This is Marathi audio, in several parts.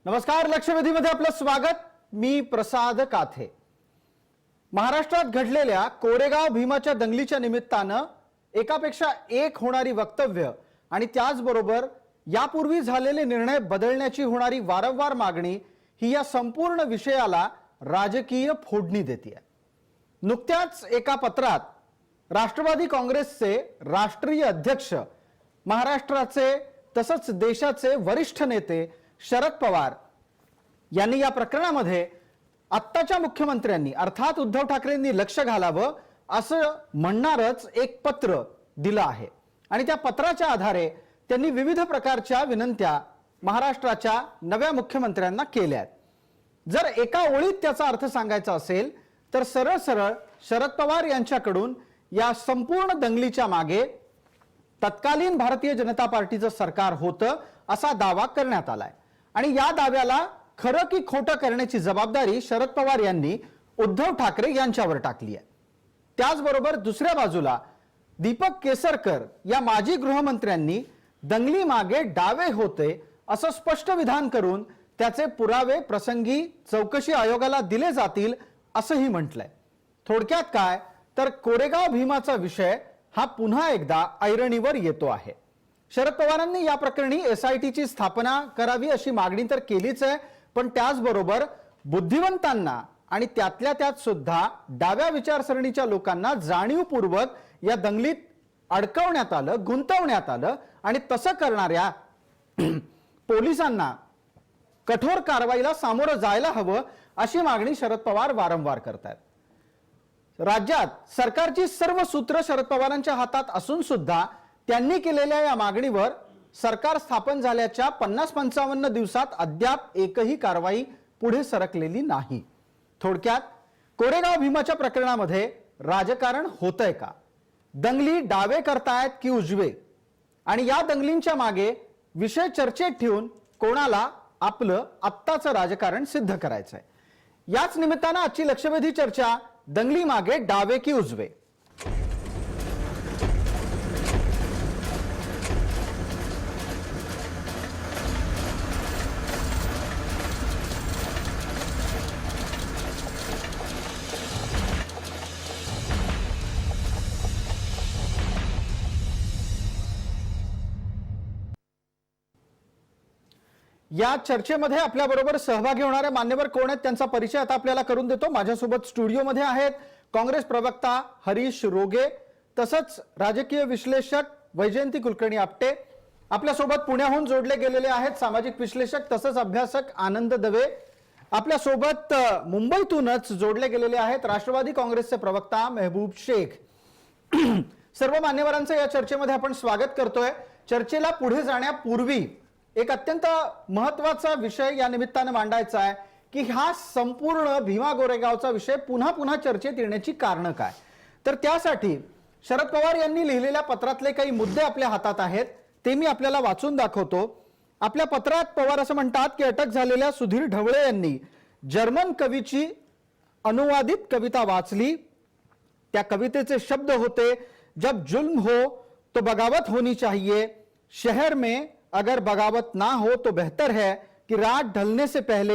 नमस्कार, लक्षवेधीमध्ये आपलं स्वागत। मी प्रसाद काथे। महाराष्ट्रात घडलेल्या कोरेगाव भीमाच्या दंगलीच्या निमित्तानं एकापेक्षा एक होणारी वक्तव्य आणि त्याचबरोबर यापूर्वी झालेले निर्णय बदलण्याची होणारी वारंवार मागणी ही या संपूर्ण विषयाला राजकीय फोडणी देते। नुकत्याच एका पत्रात राष्ट्रवादी काँग्रेसचे राष्ट्रीय अध्यक्ष, महाराष्ट्राचे तसंच देशाचे वरिष्ठ नेते शरद पवार यांनी या प्रकरणामध्ये आत्ताच्या मुख्यमंत्र्यांनी अर्थात उद्धव ठाकरेंनी लक्ष घालावं असं म्हणणारच एक पत्र दिलं आहे आणि त्या पत्राच्या आधारे त्यांनी विविध प्रकारच्या विनंत्या महाराष्ट्राच्या नव्या मुख्यमंत्र्यांना केल्या आहेत। जर एका ओळीत त्याचा अर्थ सांगायचा असेल तर सरळ सरळ शरद पवार यांच्याकडून या संपूर्ण दंगलीच्या मागे तत्कालीन भारतीय जनता पार्टीचं सरकार होतं असा दावा करण्यात आलाय आणि या दाव्याला खरं की खोटं करण्याची जबाबदारी शरद पवार यांनी उद्धव ठाकरे यांच्यावर टाकली आहे। त्याचबरोबर दुसऱ्या बाजूला दीपक केसरकर या माजी गृहमंत्र्यांनी दंगली मागे डावे होते असं स्पष्ट विधान करून त्याचे पुरावे प्रसंगी चौकशी आयोगाला दिले जातील असंही म्हटलंय। थोडक्यात काय तर कोरेगाव भीमाचा विषय हा पुन्हा एकदा ऐरणीवर येतो आहे। शरद पवारांनी या प्रकरणी एसआयटीची स्थापना करावी अशी मागणी तर केलीच आहे, पण त्याचबरोबर बुद्धिवंतांना आणि त्यातल्या त्यात सुद्धा डाव्या विचारसरणीच्या लोकांना जाणीवपूर्वक या दंगलीत अडकवण्यात आलं, गुंतवण्यात आलं आणि तसं करणाऱ्या पोलिसांना कठोर कारवाईला सामोरं जायला हवं अशी मागणी शरद पवार वारंवार करतात। राज्यात सरकारची सर्व सूत्र शरद पवारांच्या हातात असून सुद्धा त्यांनी केलेल्या या मागणीवर सरकार स्थापन झाल्याच्या 50-55 दिवसात अद्याप एकही कारवाई पुढे सरकलेली नाही। थोडक्यात कोरेगाव भीमाच्या प्रकरणामध्ये राजकारण होतंय का? दंगली डावे करतायत की उजवे? आणि या दंगलींच्या मागे विषय चर्चेत ठेवून कोणाला आपलं आत्ताचं राजकारण सिद्ध करायचंय? याच निमित्तानं आजची लक्षवेधी चर्चा दंगली मागे डावे की उजवे। या चर्चेमध्ये आपल्याबरोबर सहभागी होणारे मान्यवर कोण आहेत त्यांचा परिचय आता आपल्याला करून देतो। माझ्यासोबत स्टुडिओमध्ये आहेत काँग्रेस प्रवक्ता हरीश रोगे, तसंच राजकीय विश्लेषक वैजयंती कुलकर्णी आपटे। आपल्यासोबत पुण्याहून जोडले गेलेले आहेत सामाजिक विश्लेषक तसंच अभ्यासक आनंद दवे। आपल्यासोबत मुंबईतूनच जोडले गेलेले आहेत राष्ट्रवादी काँग्रेसचे प्रवक्ता मेहबूब शेख। सर्व मान्यवरांचं या चर्चेमध्ये आपण स्वागत करतोय। चर्चेला पुढे जाण्यापूर्वी एक अत्यंत महत्त्वाचा विषय या निमित्तानं मांडायचा आहे की हा संपूर्ण भीमा गोरेगावचा विषय पुन्हा पुन्हा चर्चेत येण्याची कारण काय? तर त्यासाठी शरद पवार यांनी लिहिलेल्या पत्रातले काही मुद्दे आपल्या हातात आहेत, ते मी आपल्याला वाचून दाखवतो। आपल्या पत्रात पवार असं म्हणतात की अटक झालेल्या सुधीर ढवळे यांनी जर्मन कवीची अनुवादित कविता वाचली। त्या कवितेचे शब्द होते, जब जुल्म हो तो बगावत होनी चाहिए, शहर में अगर बगावत ना हो तो बेहतर है कि रात ढलने से पहले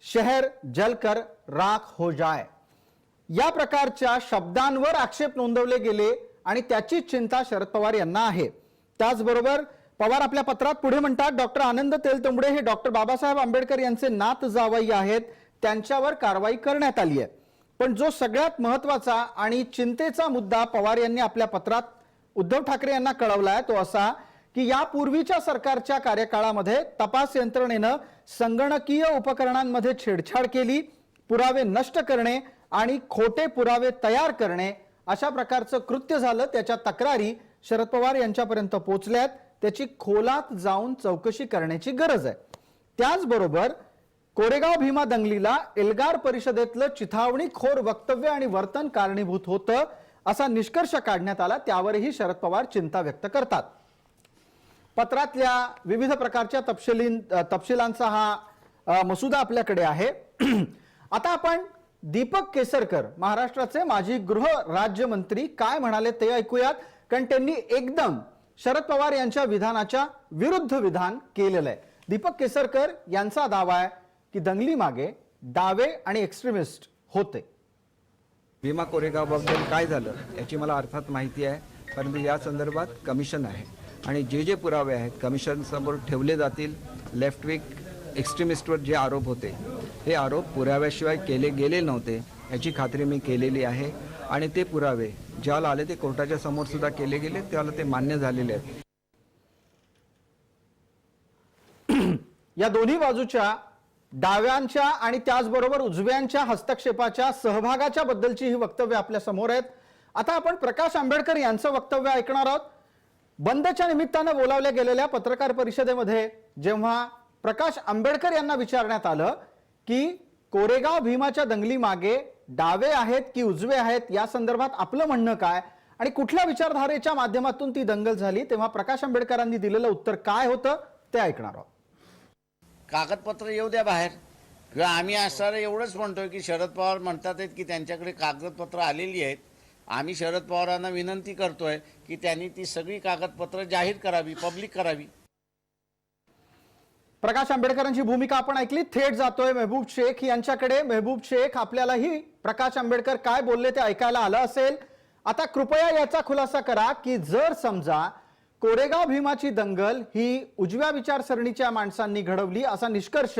शहर जलकर राख हो जाए। या प्रकारच्या शब्दांवर आक्षेप नोंदवले गेले आणि त्याची चिंता शरद पवार यांना आहे। त्याचबरोबर पवार आपल्या पत्रात पुढे म्हणतात, डॉक्टर आनंद तेलतुंबडे हे डॉक्टर बाबासाहेब आंबेडकर यांचे नात जावई आहेत, त्यांच्यावर कारवाई करण्यात आली आहे। पण जो सगळ्यात महत्त्वाचा आणि चिंतेचा मुद्दा पवार यांनी आपल्या पत्रात उद्धव ठाकरे यांना कळवलाय तो असा की यापूर्वीच्या सरकारच्या कार्यकाळामध्ये तपास यंत्रणेनं संगणकीय उपकरणांमध्ये छेडछाड केली, पुरावे नष्ट करणे आणि खोटे पुरावे तयार करणे अशा प्रकारचं कृत्य झालं। त्याच्या तक्रारी शरद पवार यांच्यापर्यंत पोहोचल्यात, त्याची खोलात जाऊन चौकशी करण्याची गरज आहे। त्याचबरोबर कोरेगाव भीमा दंगलीला एल्गार परिषदेतलं चिथावणीखोर वक्तव्य आणि वर्तन कारणीभूत होतं असा निष्कर्ष काढण्यात आला, त्यावरही शरद पवार चिंता व्यक्त करतात। पत्रातल्या विविध प्रकारच्या तपशिलांचा हा मसुदा आपल्याकडे आहे। आता आपण दीपक केसरकर महाराष्ट्राचे माजी गृह राज्यमंत्री काय म्हणाले ते ऐकूयात, कारण त्यांनी एकदम शरद पवार यांच्या विधानाच्या विरुद्ध विधान केलेलं आहे। दीपक केसरकर यांचा दावा आहे की दंगली मागे डावे आणि एक्स्ट्रीमिस्ट होते. भीमा कोरेगाव बद्दल काय झालं याची मला अर्थात माहिती आहे, परंतु या संदर्भात कमिशन आहे आणि जे पुरावे आहेत कमिशन समोर ठेवले जातील. लेफ्ट विंग एक्स्ट्रीमिस्टवर जे आरोप होते हे आरोप पुराव्याशिवाय केले गेले नव्हते याची खात्री मी केलेली आहे आणि ते पुरावे ज्याला आले ते कोर्टाच्या समोर सुद्धा केले गेले, त्याला ते मान्य झालेले आहेत. या दोन्ही बाजूच्या डाव्यांच्या आणि त्याचबरोबर उजव्यांच्या हस्तक्षेपाच्या सहभागाच्या बद्दलची ही वक्तव्य आपल्या समोर आहेत. आता आपण प्रकाश आंबेडकर यांचं वक्तव्य ऐकणार आहोत. बंदच्या निमित्तानं बोलावल्या गेलेल्या पत्रकार परिषदेमध्ये जेव्हा प्रकाश आंबेडकर यांना विचारण्यात आलं की कोरेगाव भीमाच्या दंगली मागे डावे आहेत की उजवे आहेत या संदर्भात आपलं म्हणणं काय आणि कुठल्या विचारधारेच्या माध्यमातून ती दंगल झाली, तेव्हा प्रकाश आंबेडकरांनी दिलेलं उत्तर काय होतं ते ऐकणार आहोत. कागदपत्र येऊ द्या बाहेर, किंवा आम्ही असणारं एवढंच म्हणतोय की शरद पवार म्हणतात आहेत की त्यांच्याकडे कागदपत्र आलेली आहेत. आम्ही शरद पवारांना विनंती करतोय की त्यांनी ती सगळी कागदपत्र जाहीर करावी, पब्लिक करावी. प्रकाश आंबेडकरांची भूमिका आपण ऐकली. थेट जातोय मेहबूब शेख यांच्याकडे. मेहबूब शेख, आपल्यालाही प्रकाश आंबेडकर काय बोलले ते ऐकायला आलं असेल. आता कृपया याचा खुलासा करा की जर समजा कोरेगाव भीमाची दंगल ही उजव्या विचारसरणीच्या माणसांनी घडवली असा निष्कर्ष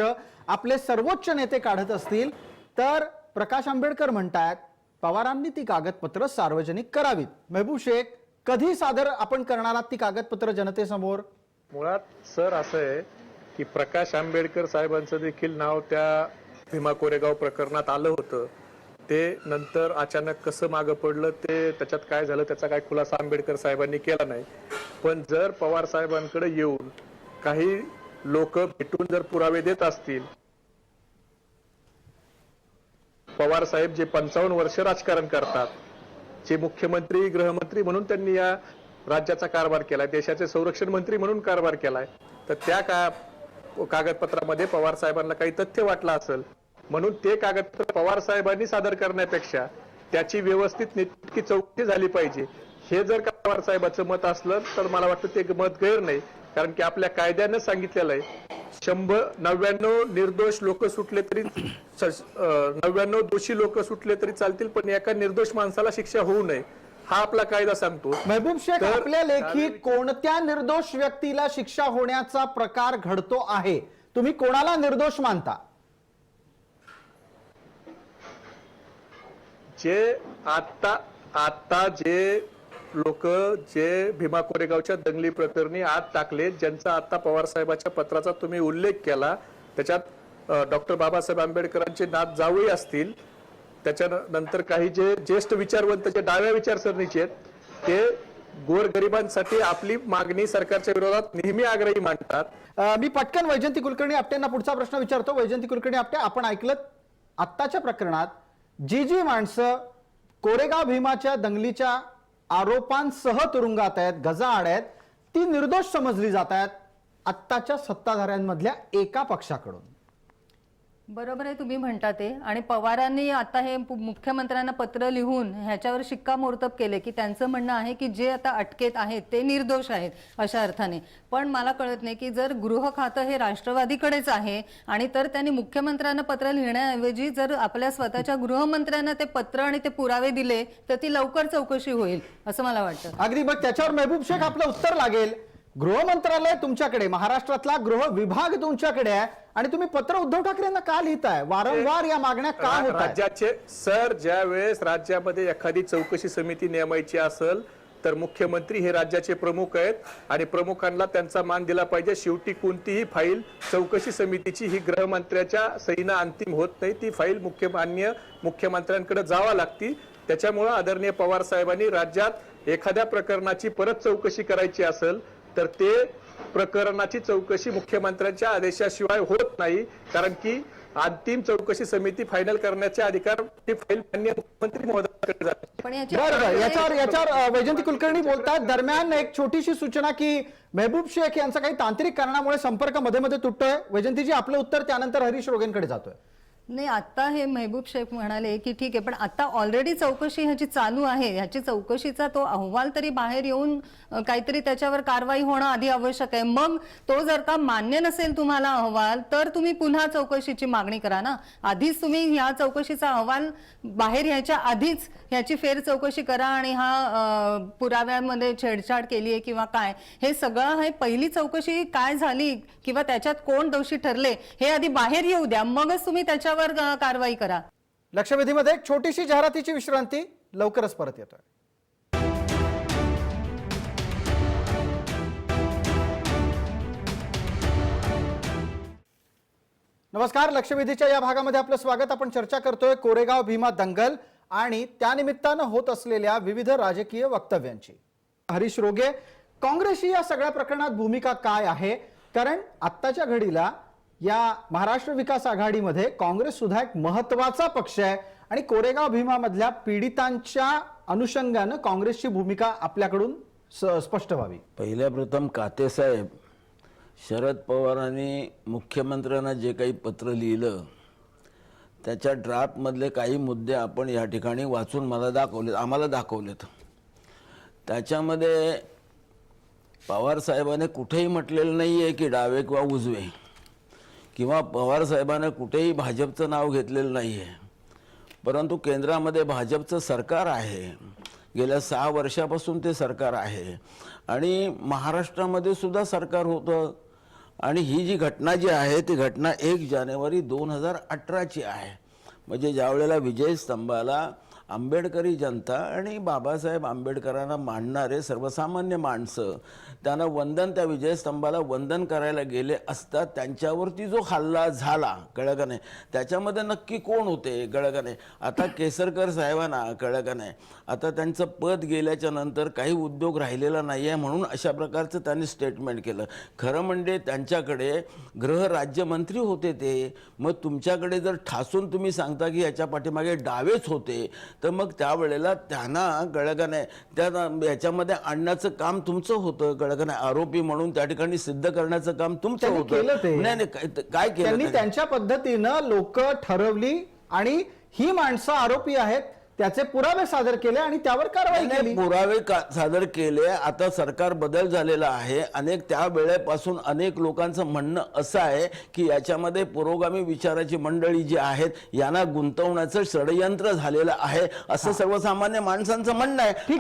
आपले सर्वोच्च नेते काढत असतील तर प्रकाश आंबेडकर म्हणतात पवारांनी ती कागदपत्र सार्वजनिक करावीत. मेहबूब शेख, कधी सादर आपण करणार आहात ती कागदपत्र जनतेसमोर? मुळात सर असं आहे की प्रकाश आंबेडकर साहेबांचं देखील नाव त्या भीमा कोरेगाव प्रकरणात आलं होतं. ते नंतर अचानक कसं मागं पडलं ते त्याच्यात काय झालं त्याचा काय खुलासा आंबेडकर साहेबांनी केला नाही. पण जर पवार साहेबांकडे येऊन काही लोक भेटून जर पुरावे देत असतील, पवार साहेब जे 55 वर्ष राजकारण करतात, जे मुख्यमंत्री गृहमंत्री म्हणून त्यांनी या राज्याचा कारभार केलाय, देशाचे संरक्षण मंत्री म्हणून कारभार केलाय, तर त्या कागदपत्रामध्ये पवार साहेबांना काही तथ्य वाटलं असेल म्हणून ते कागदपत्र पवार साहेबांनी सादर करण्यापेक्षा त्याची व्यवस्थित नेटकी चौकशी झाली पाहिजे. हे जर का पवार साहेबांचं मत असलं तर मला वाटतं ते मत गैर नाही, कारण की आपल्या कायद्यानं सांगितलेलं आहे 99 निर्दोष लोक सुटले तरी 99 दोषी लोक सुटले तरी चालतील, पण एका निर्दोष माणसाला शिक्षा होऊ नये हा आपला कायदा सांगतो. मेहबूब शेख, आपल्या लेखी कोणत्या निर्दोष व्यक्तीला शिक्षा होण्याचा प्रकार घडतो आहे? तुम्ही कोणाला निर्दोष मानता? जे आता जे लोक जे भीमा कोरेगावच्या दंगली प्रकरणी आत टाकले, ज्यांचा आता पवार साहेबांच्या पत्राचा तुम्ही उल्लेख केला, त्याच्यात डॉक्टर बाबासाहेब आंबेडकरांचे नात जावई असतील, त्याच्यानंतर काही जे ज्येष्ठ विचारवंत जे डाव्या विचारसरणीचे आहेत ते गोरगरिबांसाठी आपली मागणी सरकारच्या विरोधात नेहमी आग्रही मांडतात. मी पटकन वैजंती कुलकर्णी आपटेंना पुढचा प्रश्न विचारतो. वैजंती कुलकर्णी आपटे, आपण ऐकलं आत्ताच्या प्रकरणात जी माणसं कोरेगाव भीमाच्या दंगलीच्या आरोपांसह तुरुंगात आहेत, गजाआड आहेत, ती निर्दोष समजली जात आहेत आत्ताच्या सत्ताधाऱ्यांमधल्या एका पक्षाकडून. बरोबर आहे तुम्ही म्हणता ते. आणि पवारांनी आता हे मुख्यमंत्र्यांना पत्र लिहून ह्याच्यावर शिक्कामोर्तब केले की त्यांचं म्हणणं आहे की जे आता अटकेत आहेत ते निर्दोष आहेत अशा अर्थाने. पण मला कळत नाही की जर गृह खातं हे राष्ट्रवादीकडेच आहे आणि तर त्यांनी मुख्यमंत्र्यांना पत्र लिहिण्याऐवजी जर आपल्या स्वतःच्या गृहमंत्र्यांना ते पत्र आणि ते पुरावे दिले तर ती लवकर चौकशी होईल असं मला वाटतं. अगदी. बघ, त्याच्यावर मेहबूब शेख आपलं उत्तर लागेल. गृह मंत्रालय तुमच्याकडे, महाराष्ट्रातला गृह विभाग तुमच्याकडे आहे आणि तुम्ही पत्र उद्धव ठाकरेंना का लिहिताय? वारंवार या मागण्या का होत आहेत? राज्याचे सर, ज्या वेळेस राज्यामध्ये एखादी चौकशी समिती नेमायची असेल तर मुख्यमंत्री हे राज्याचे प्रमुख आहेत आणि प्रमुखांना त्यांचा मान दिला पाहिजे. शेवटी कोणतीही फाईल चौकशी समितीची ही गृहमंत्र्याच्या सहीनं अंतिम होत नाही, ती फाईल मुख्यमंत्र्यांकडे जावा लागती. त्याच्यामुळे आदरणीय पवार साहेबांनी राज्यात एखाद्या प्रकरणाची परत चौकशी करायची असेल तर ते प्रकरणाची चौकशी मुख्यमंत्र्यांच्या आदेशाशिवाय होत नाही, कारण की अंतिम चौकशी समिती फायनल करण्याचे अधिकार ती फाईल माननीय मुख्यमंत्री महोदयांकडे जाते. बरं, याच्यावर वैजंती कुलकर्णी बोलतात. दरम्यान एक छोटीशी सूचना की मेहबूब शेख यांचा काही तांत्रिक कारणामुळे संपर्क मध्ये तुटतोय. वैजंतीजी, आपलं उत्तर, त्यानंतर हरीश रोगेंकडे जातोय. नाही, आता हे महबूब शेख म्हणाले की ठीक आहे, पण आता ऑलरेडी चौकशी ह्याची चालू आहे. ह्याची चौकशीचा तो अहवाल तरी बाहेर येऊन काहीतरी त्याच्यावर कारवाई होणं आधी आवश्यक आहे. मग तो जर का मान्य नसेल तुम्हाला अहवाल, तर तुम्ही पुन्हा चौकशीची मागणी करा ना. आधीच तुम्ही ह्या चौकशीचा अहवाल बाहेर यायच्या आधीच ह्याची फेर चौकशी करा आणि हा पुराव्यांमध्ये छेडछाड केली आहे किंवा काय, हे सगळं हे पहिली चौकशी काय झाली किंवा त्याच्यात कोण दोषी ठरले हे आधी बाहेर येऊ द्या, मगच तुम्ही त्याच्यावर कारवाई करा. लक्षवेधीमध्ये एक छोटीशी जाहिरातीची विश्रांती, लवकरच परत येतोय. नमस्कार, लक्षवेधीच्या या भागामध्ये आपलं स्वागत. आपण चर्चा करतोय कोरेगाव भीमा दंगल आणि त्यानिमित्तानं होत असलेल्या विविध राजकीय वक्तव्यांची. हरीश रोगे, काँग्रेसची या सगळ्या प्रकरणात भूमिका काय आहे? कारण आत्ताच्या घडीला या महाराष्ट्र विकास आघाडीमध्ये काँग्रेस सुद्धा एक महत्वाचा पक्ष आहे आणि कोरेगाव भीमा मधल्या पीडितांच्या अनुषंगानं काँग्रेसची भूमिका आपल्याकडून स्पष्ट व्हावी. पहिल्या प्रथम काते साहेब, शरद पवारांनी मुख्यमंत्र्यांना जे काही पत्र लिहिलं त्याच्या ड्राफ्टमधले काही मुद्दे आपण या ठिकाणी वाचून आम्हाला दाखवलेत. त्याच्यामध्ये पवार साहेबांनी कुठेही म्हटलेलं नाही आहे की डावे किंवा उजवे, किंवा पवार साहेबांनी कुठेही भाजपचं नाव घेतलेलं नाही आहे. परंतु केंद्रामध्ये भाजपचं सरकार आहे, गेल्या 6 वर्षापासून ते सरकार आहे आणि महाराष्ट्रामध्ये सुद्धा सरकार होतं. आणि ही जी घटना जी आहे ती घटना 1 जानेवारी 2018ची आहे. म्हणजे ज्यावेळेला विजय स्तंभाला आंबेडकरी जनता आणि बाबासाहेब आंबेडकरांना मानणारे सर्वसामान्य माणसं त्यांना त्या विजयस्तंभाला वंदन करायला गेले असता त्यांच्यावरती जो हल्ला झाला, कळलं का नाही, त्याच्यामध्ये नक्की कोण होते कळलं का नाही. आता केसरकर साहेबांना कळलं का नाही, आता त्यांचं पद गेल्याच्या नंतर काही उद्योग राहिलेला नाही आहे म्हणून अशा प्रकारचं त्यांनी स्टेटमेंट केलं. खरं म्हणजे त्यांच्याकडे गृहराज्यमंत्री होते ते. मग तुमच्याकडे जर ठासून तुम्ही सांगता की याच्या पाठीमागे डावेच होते, तर मग त्यावेळेला त्यांना कळलं का नाही त्या याच्यामध्ये आणण्याचं काम तुमचं होतं, कळलं का नाही. आरोपी म्हणून त्या ठिकाणी सिद्ध करण्याचं काम तुमचं होतं. नाही काय केलं त्यांनी त्यांच्या पद्धतीनं लोक ठरवली आणि ही माणसं आरोपी आहेत त्याचे पुरावे सादर केले आणि त्यावर कारवाई केली. पुरावे सादर केले. आता सरकार बदल झालेला आहे. त्या वेळेपासून अनेक लोकांचं म्हणणं असं आहे की याच्यामध्ये पुरोगामी विचाराची मंडळी जी आहेत यांना गुंतवण्याचं षडयंत्र झालेलं आहे असं सर्वसामान्य माणसांचं म्हणणं आहे.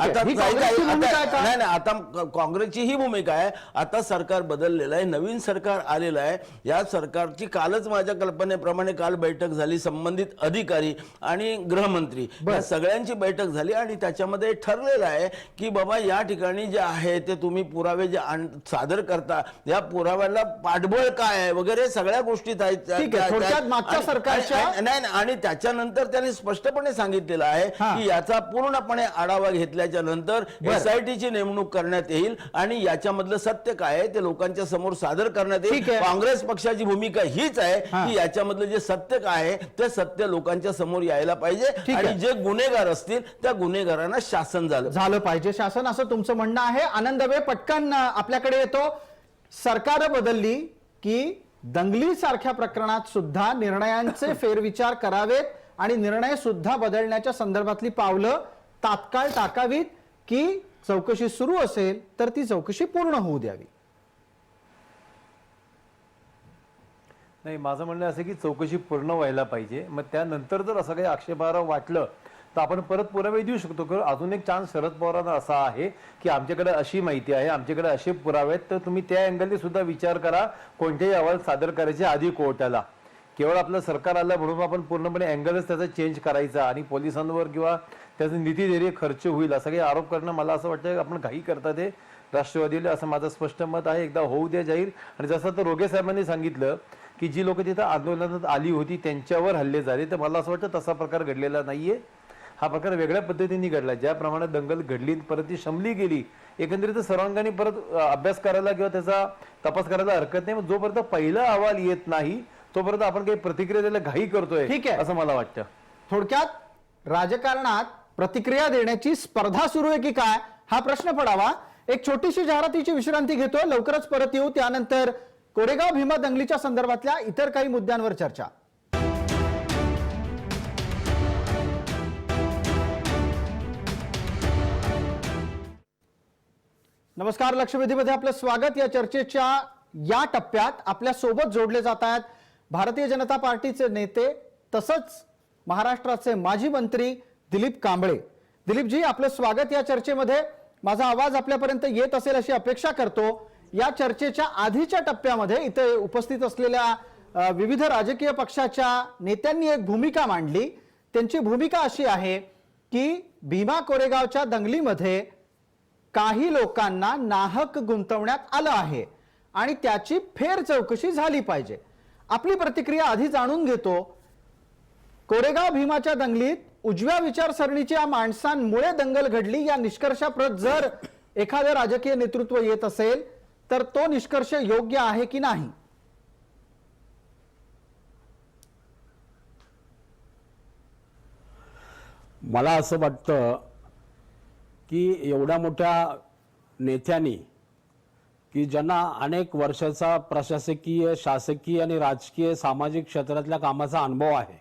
आता काँग्रेसची ही भूमिका आहे. आता सरकार बदललेलं आहे, नवीन सरकार आलेलं आहे. या सरकारची कालच माझ्या कल्पनेप्रमाणे काल बैठक झाली, संबंधित अधिकारी आणि गृहमंत्री सगळ्यांची बैठक झाली आणि त्याच्यामध्ये ठरलेलं आहे की बाबा या ठिकाणी जे आहे ते तुम्ही पुरावे जे सादर करता या पुराव्याला पाठबळ काय आहे वगैरे सगळ्या गोष्टी नाही. आणि त्याच्यानंतर त्यांनी स्पष्टपणे सांगितलेलं आहे की याचा पूर्णपणे आढावा घेतल्याच्या नंतर SITची नेमणूक करण्यात येईल आणि याच्यामधलं सत्य काय आहे ते लोकांच्या समोर सादर करण्यात येईल. काँग्रेस पक्षाची भूमिका हीच आहे की याच्यामधलं जे सत्य काय आहे ते सत्य लोकांच्या समोर यायला पाहिजे आणि जे गुन्हेगार असतील त्या गुन्हेगारांना शासन झालं पाहिजे. शासन, असं तुमचं म्हणणं आहे. आनंदवे पटकन आपल्याकडे येतो. सरकार बदलली की दंगली सारख्या प्रकरणात सुद्धा निर्णयांचे फेरविचार करावेत आणि निर्णय सुद्धा बदलण्याच्या संदर्भातली पावलं तात्काळ टाकावीत की चौकशी सुरू असेल तर ती चौकशी पूर्ण होऊ द्यावी. नाही, माझं म्हणणं असं की चौकशी पूर्ण व्हायला पाहिजे. मग त्यानंतर जर असं काही आक्षेपार्ह वाटलं तर आपण परत पुरावे देऊ शकतो. कारण अजून एक चान्स शरद पवारांना असा आहे की आमच्याकडे अशी माहिती आहे, आमच्याकडे असे पुरावे आहेत, तर तुम्ही त्या अँगलने सुद्धा विचार करा कोणतेही अहवाल सादर करायचे आधी कोर्टाला. केवळ आपलं सरकार आलं म्हणून आपण पूर्णपणे अँगलच त्याचा चेंज करायचा आणि पोलिसांवर किंवा त्याचा नीतिधैर्य खर्च होईल असं काही आरोप करणं मला असं वाटतं आपण घाई करतात ते राष्ट्रवादीला, असं माझं स्पष्ट मत आहे. एकदा होऊ द्या जाहीर. आणि जसं तर रोगे साहेबांनी सांगितलं की जी लोक तिथं आंदोलनात आली होती त्यांच्यावर हल्ले झाले, तर मला असं वाटतं तसा प्रकार घडलेला नाहीये. हा प्रकार वेगळ्या पद्धतीने घडला. ज्याप्रमाणे दंगल घडली परत ती शमली गेली, एकंदरीत सर्वांगाने परत अभ्यास करायला किंवा त्याचा तपास करायला हरकत नाही. जोपर्यंत पहिला अहवाल येत नाही तोपर्यंत आपण काही प्रतिक्रिया द्यायला घाई करतोय, ठीक आहे असं मला वाटतं. थोडक्यात राजकारणात प्रतिक्रिया देण्याची स्पर्धा सुरू आहे की काय हा प्रश्न पडावा. एक छोटीशी जाहिरातीची विश्रांती घेतोय, लवकरच परत येऊ. त्यानंतर कोरेगाव भीमा दंगलीच्या संदर्भातल्या इतर काही मुद्द्यांवर चर्चा. नमस्कार. लक्षवेधीमध्ये आपलं स्वागत. या चर्चेच्या या टप्प्यात आपल्या सोबत जोडले जात आहेत भारतीय जनता पार्टीचे नेते तसंच महाराष्ट्राचे माजी मंत्री दिलीप कांबळे. दिलीपजी, आपलं स्वागत या चर्चेमध्ये. माझा आवाज आपल्यापर्यंत येत असेल अशी अपेक्षा करतो. या चर्चेच्या आधीच्या टप्प्यामध्ये इथे उपस्थित असलेल्या विविध राजकीय पक्षाच्या नेत्यांनी एक भूमिका मांडली. त्यांची भूमिका अशी आहे की भीमा कोरेगावच्या दंगलीमध्ये काही लोकांना नाहक गुंतवण्यात आलं आहे आणि त्याची फेर चौकशी झाली पाहिजे. आपली प्रतिक्रिया आधी जाणून घेतो. कोरेगाव भीमाच्या दंगलीत उजव्या विचारसरणीच्या माणसांमुळे दंगल घडली या निष्कर्षाप्रत जर एखादं राजकीय नेतृत्व येत असेल तर तो निष्कर्ष योग्य आहे की नाही? मला असं वाटतं की एवढ्या मोठ्या नेत्यांनी की ज्यांना अनेक वर्षाचा प्रशासकीय, शासकीय आणि राजकीय, सामाजिक क्षेत्रातल्या कामाचा अनुभव आहे,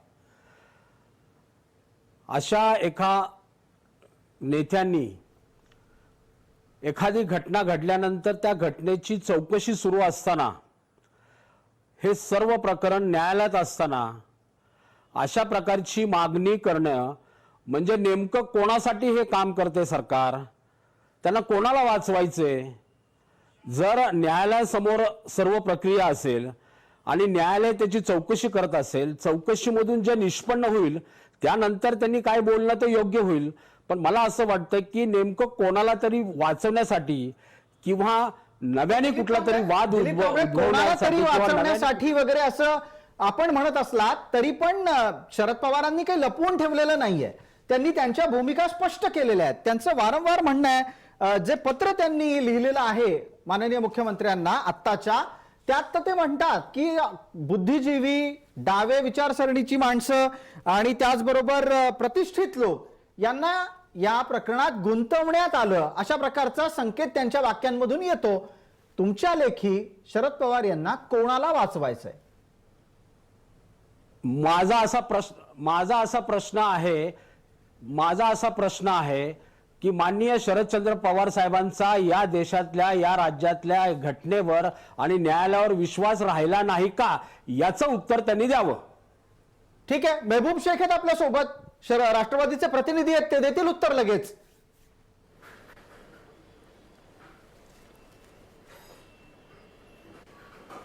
अशा एका नेत्यांनी एखादी घटना घडल्यानंतर त्या घटनेची चौकशी सुरू असताना, हे सर्व प्रकरण न्यायालयात असताना अशा प्रकारची मागणी करणं म्हणजे नेमकं कोणासाठी हे काम करते सरकार? त्यांना कोणाला वाचवायचे? जर न्यायालयासमोर सर्व प्रक्रिया असेल आणि न्यायालय त्याची चौकशी करत असेल, चौकशीमधून जे निष्पन्न होईल त्यानंतर त्यांनी काय बोलणं ते योग्य होईल. पण मला असं वाटतं की नेमकं कोणाला तरी वाचवण्यासाठी किंवा नव्याने कुठला तरी वाद कोणाला तरी वाचवण्यासाठी वगैरे असं आपण म्हणत असलात तरी पण शरद पवारांनी काही लपवून ठेवलेलं नाहीये. त्यांनी त्यांच्या भूमिका स्पष्ट केलेल्या आहेत. त्यांचं वारंवार म्हणणं आहे, जे पत्र त्यांनी लिहिलेलं आहे माननीय मुख्यमंत्र्यांना आत्ताच्या, त्यात ते म्हणतात की बुद्धिजीवी, डावे विचारसरणीची माणसं आणि त्याचबरोबर प्रतिष्ठित लोक यांना या प्रकरणात गुंतवण्यात आलं, अशा प्रकारचा संकेत त्यांच्या वाक्यांमधून येतो. तुमच्या लेखी शरद पवार यांना कोणाला वाचवायचंय? माझा असा प्रश्न आहे की माननीय शरदचंद्र पवार साहेबांचा या देशातल्या, या राज्यातल्या घटनेवर आणि न्यायालयावर विश्वास राहिला नाही का, याचं उत्तर त्यांनी द्यावं. ठीक आहे, मेहबूब शेख आहेत आपल्या सोबत, राष्ट्रवादीचे प्रतिनिधी आहेत, ते देतील उत्तर लगेच.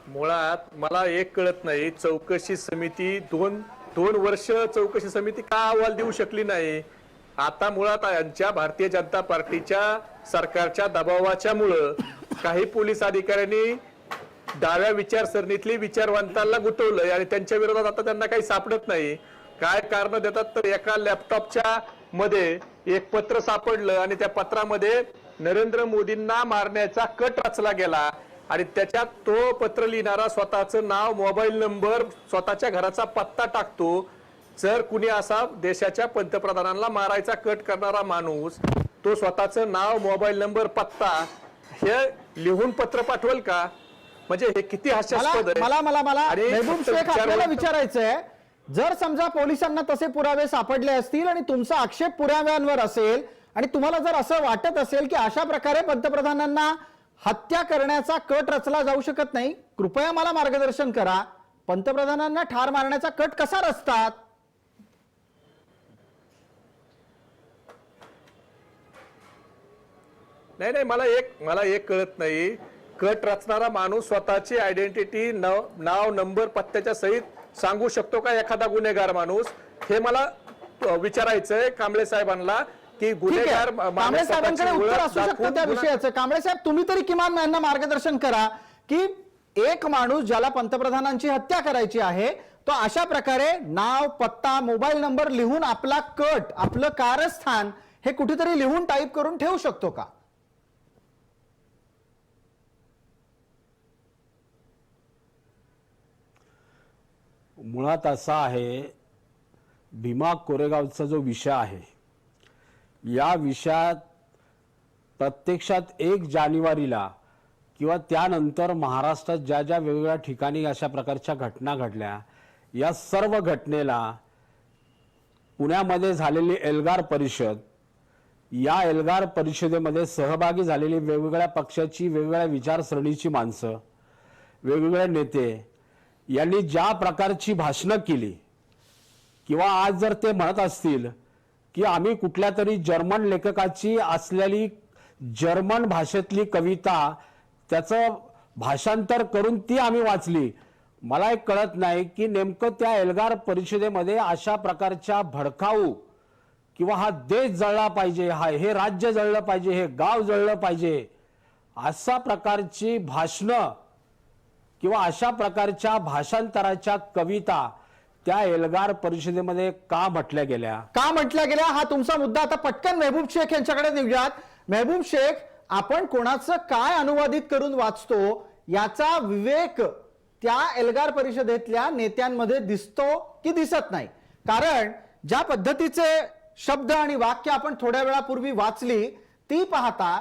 मुळात मला एक कळत नाही, चौकशी समिती दोन वर्ष चौकशी समिती का अहवाल देऊ शकली नाही? आता मुळात यांच्या भारतीय जनता पार्टीच्या सरकारच्या दबावाच्या मुळे काही पोलीस अधिकाऱ्यांनी डाव्या विचारसरणीतली विचारवंतांना गुंतवलंय आणि त्यांच्या विरोधात आता त्यांना काही सापडत नाही. काय कारण देतात तर एका लॅपटॉपच्या मध्ये एक पत्र सापडलं आणि त्या पत्रामध्ये नरेंद्र मोदींना मारण्याचा कट रचला गेला आणि त्याच्यात तो पत्र लिहिणारा स्वतःचं नाव, मोबाईल नंबर, स्वतःच्या घराचा पत्ता टाकतो. जर कुणी असा देशाच्या पंतप्रधानांना मारायचा कट करणारा माणूस तो स्वतःचं नाव, मोबाईल नंबर, पत्ता हे लिहून पत्र पाठवेल का? म्हणजे हे किती हास्यास्पद आहे. मला मेहबूब शेख आपल्याला विचारायचंय, जर समजा पोलिसांना तसे पुरावे सापडले असतील आणि तुमचा आक्षेप पुराव्यांवर असेल आणि तुम्हाला जर असं वाटत असेल की अशा प्रकारे पंतप्रधानांना हत्या करण्याचा कट रचला जाऊ शकत नाही, कृपया मला मार्गदर्शन करा. पंतप्रधानांना ठार मारण्याचा कट कसा रचतात? नाही, मला एक कळत नाही. कट रचणारा माणूस स्वतःची आयडेंटिटी, नाव, नंबर, पत्त्याच्या सहित सांगू शकतो का एखादा गुन्हेगार माणूस? हे मला विचारायचंय कांबळे साहेबांना की गुन्हेगार कांबळे साहेबांकडे उत्तर असू शकतं त्या विषयाचं. कांबळे साहेब, तुम्ही तरी किमान यांना मार्गदर्शन करा की एक माणूस ज्याला पंतप्रधानांची हत्या करायची आहे तो अशा प्रकारे नाव, पत्ता, मोबाईल नंबर लिहून आपला कट, आपलं कारस्थान हे कुठेतरी लिहून टाईप करून ठेवू शकतो का? मुळात असा आहे, भीमा कोरेगावचा जो विषय आहे, या विषयात प्रत्यक्षात 1 जानेवारीला किंवा त्यानंतर महाराष्ट्रात ज्या ज्या वेगवेगळ्या ठिकाणी अशा प्रकारच्या घटना घडल्या, या सर्व घटनेला पुण्यामध्ये झालेली एल्गार परिषद, या एल्गार परिषदेमध्ये सहभागी झालेली वेगवेगळ्या पक्षाची, वेगवेगळ्या विचारसरणीची माणसं, वेगवेगळे नेते यांनी ज्या प्रकारची भाषणं केली, किंवा आज जर ते म्हणत असतील की आम्ही कुठल्या तरी जर्मन लेखकाची असलेली जर्मन भाषेतली कविता त्याचं भाषांतर करून ती आम्ही वाचली, मला एक कळत नाही की नेमकं त्या एल्गार परिषदेमध्ये अशा प्रकारच्या भडकाऊ किंवा हा देश जळला पाहिजे, हे राज्य जळलं पाहिजे, हे गाव जळलं पाहिजे, अशा प्रकारची भाषणं किंवा अशा प्रकारच्या भाषांतराच्या कविता त्या एल्गार परिषदेमध्ये का म्हटल्या गेल्या? का म्हटल्या गेल्या हा तुमचा मुद्दा. आता पटकन मेहबूब शेख यांच्याकडे निघूयात. मेहबूब शेख, आपण कोणाचं काय अनुवादित करून वाचतो याचा विवेक त्या एल्गार परिषदेतल्या नेत्यांमध्ये दिसतो की दिसत नाही? कारण ज्या पद्धतीचे शब्द आणि वाक्य आपण थोड्या वेळापूर्वी वाचली ती पाहता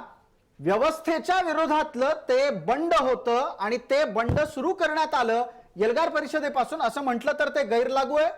व्यवस्थेच्या विरोधातलं ते बंड होतं आणि ते बंड सुरू करण्यात आलं एल्गार परिषदेपासून, असं म्हटलं तर ते गैरलागू आहे?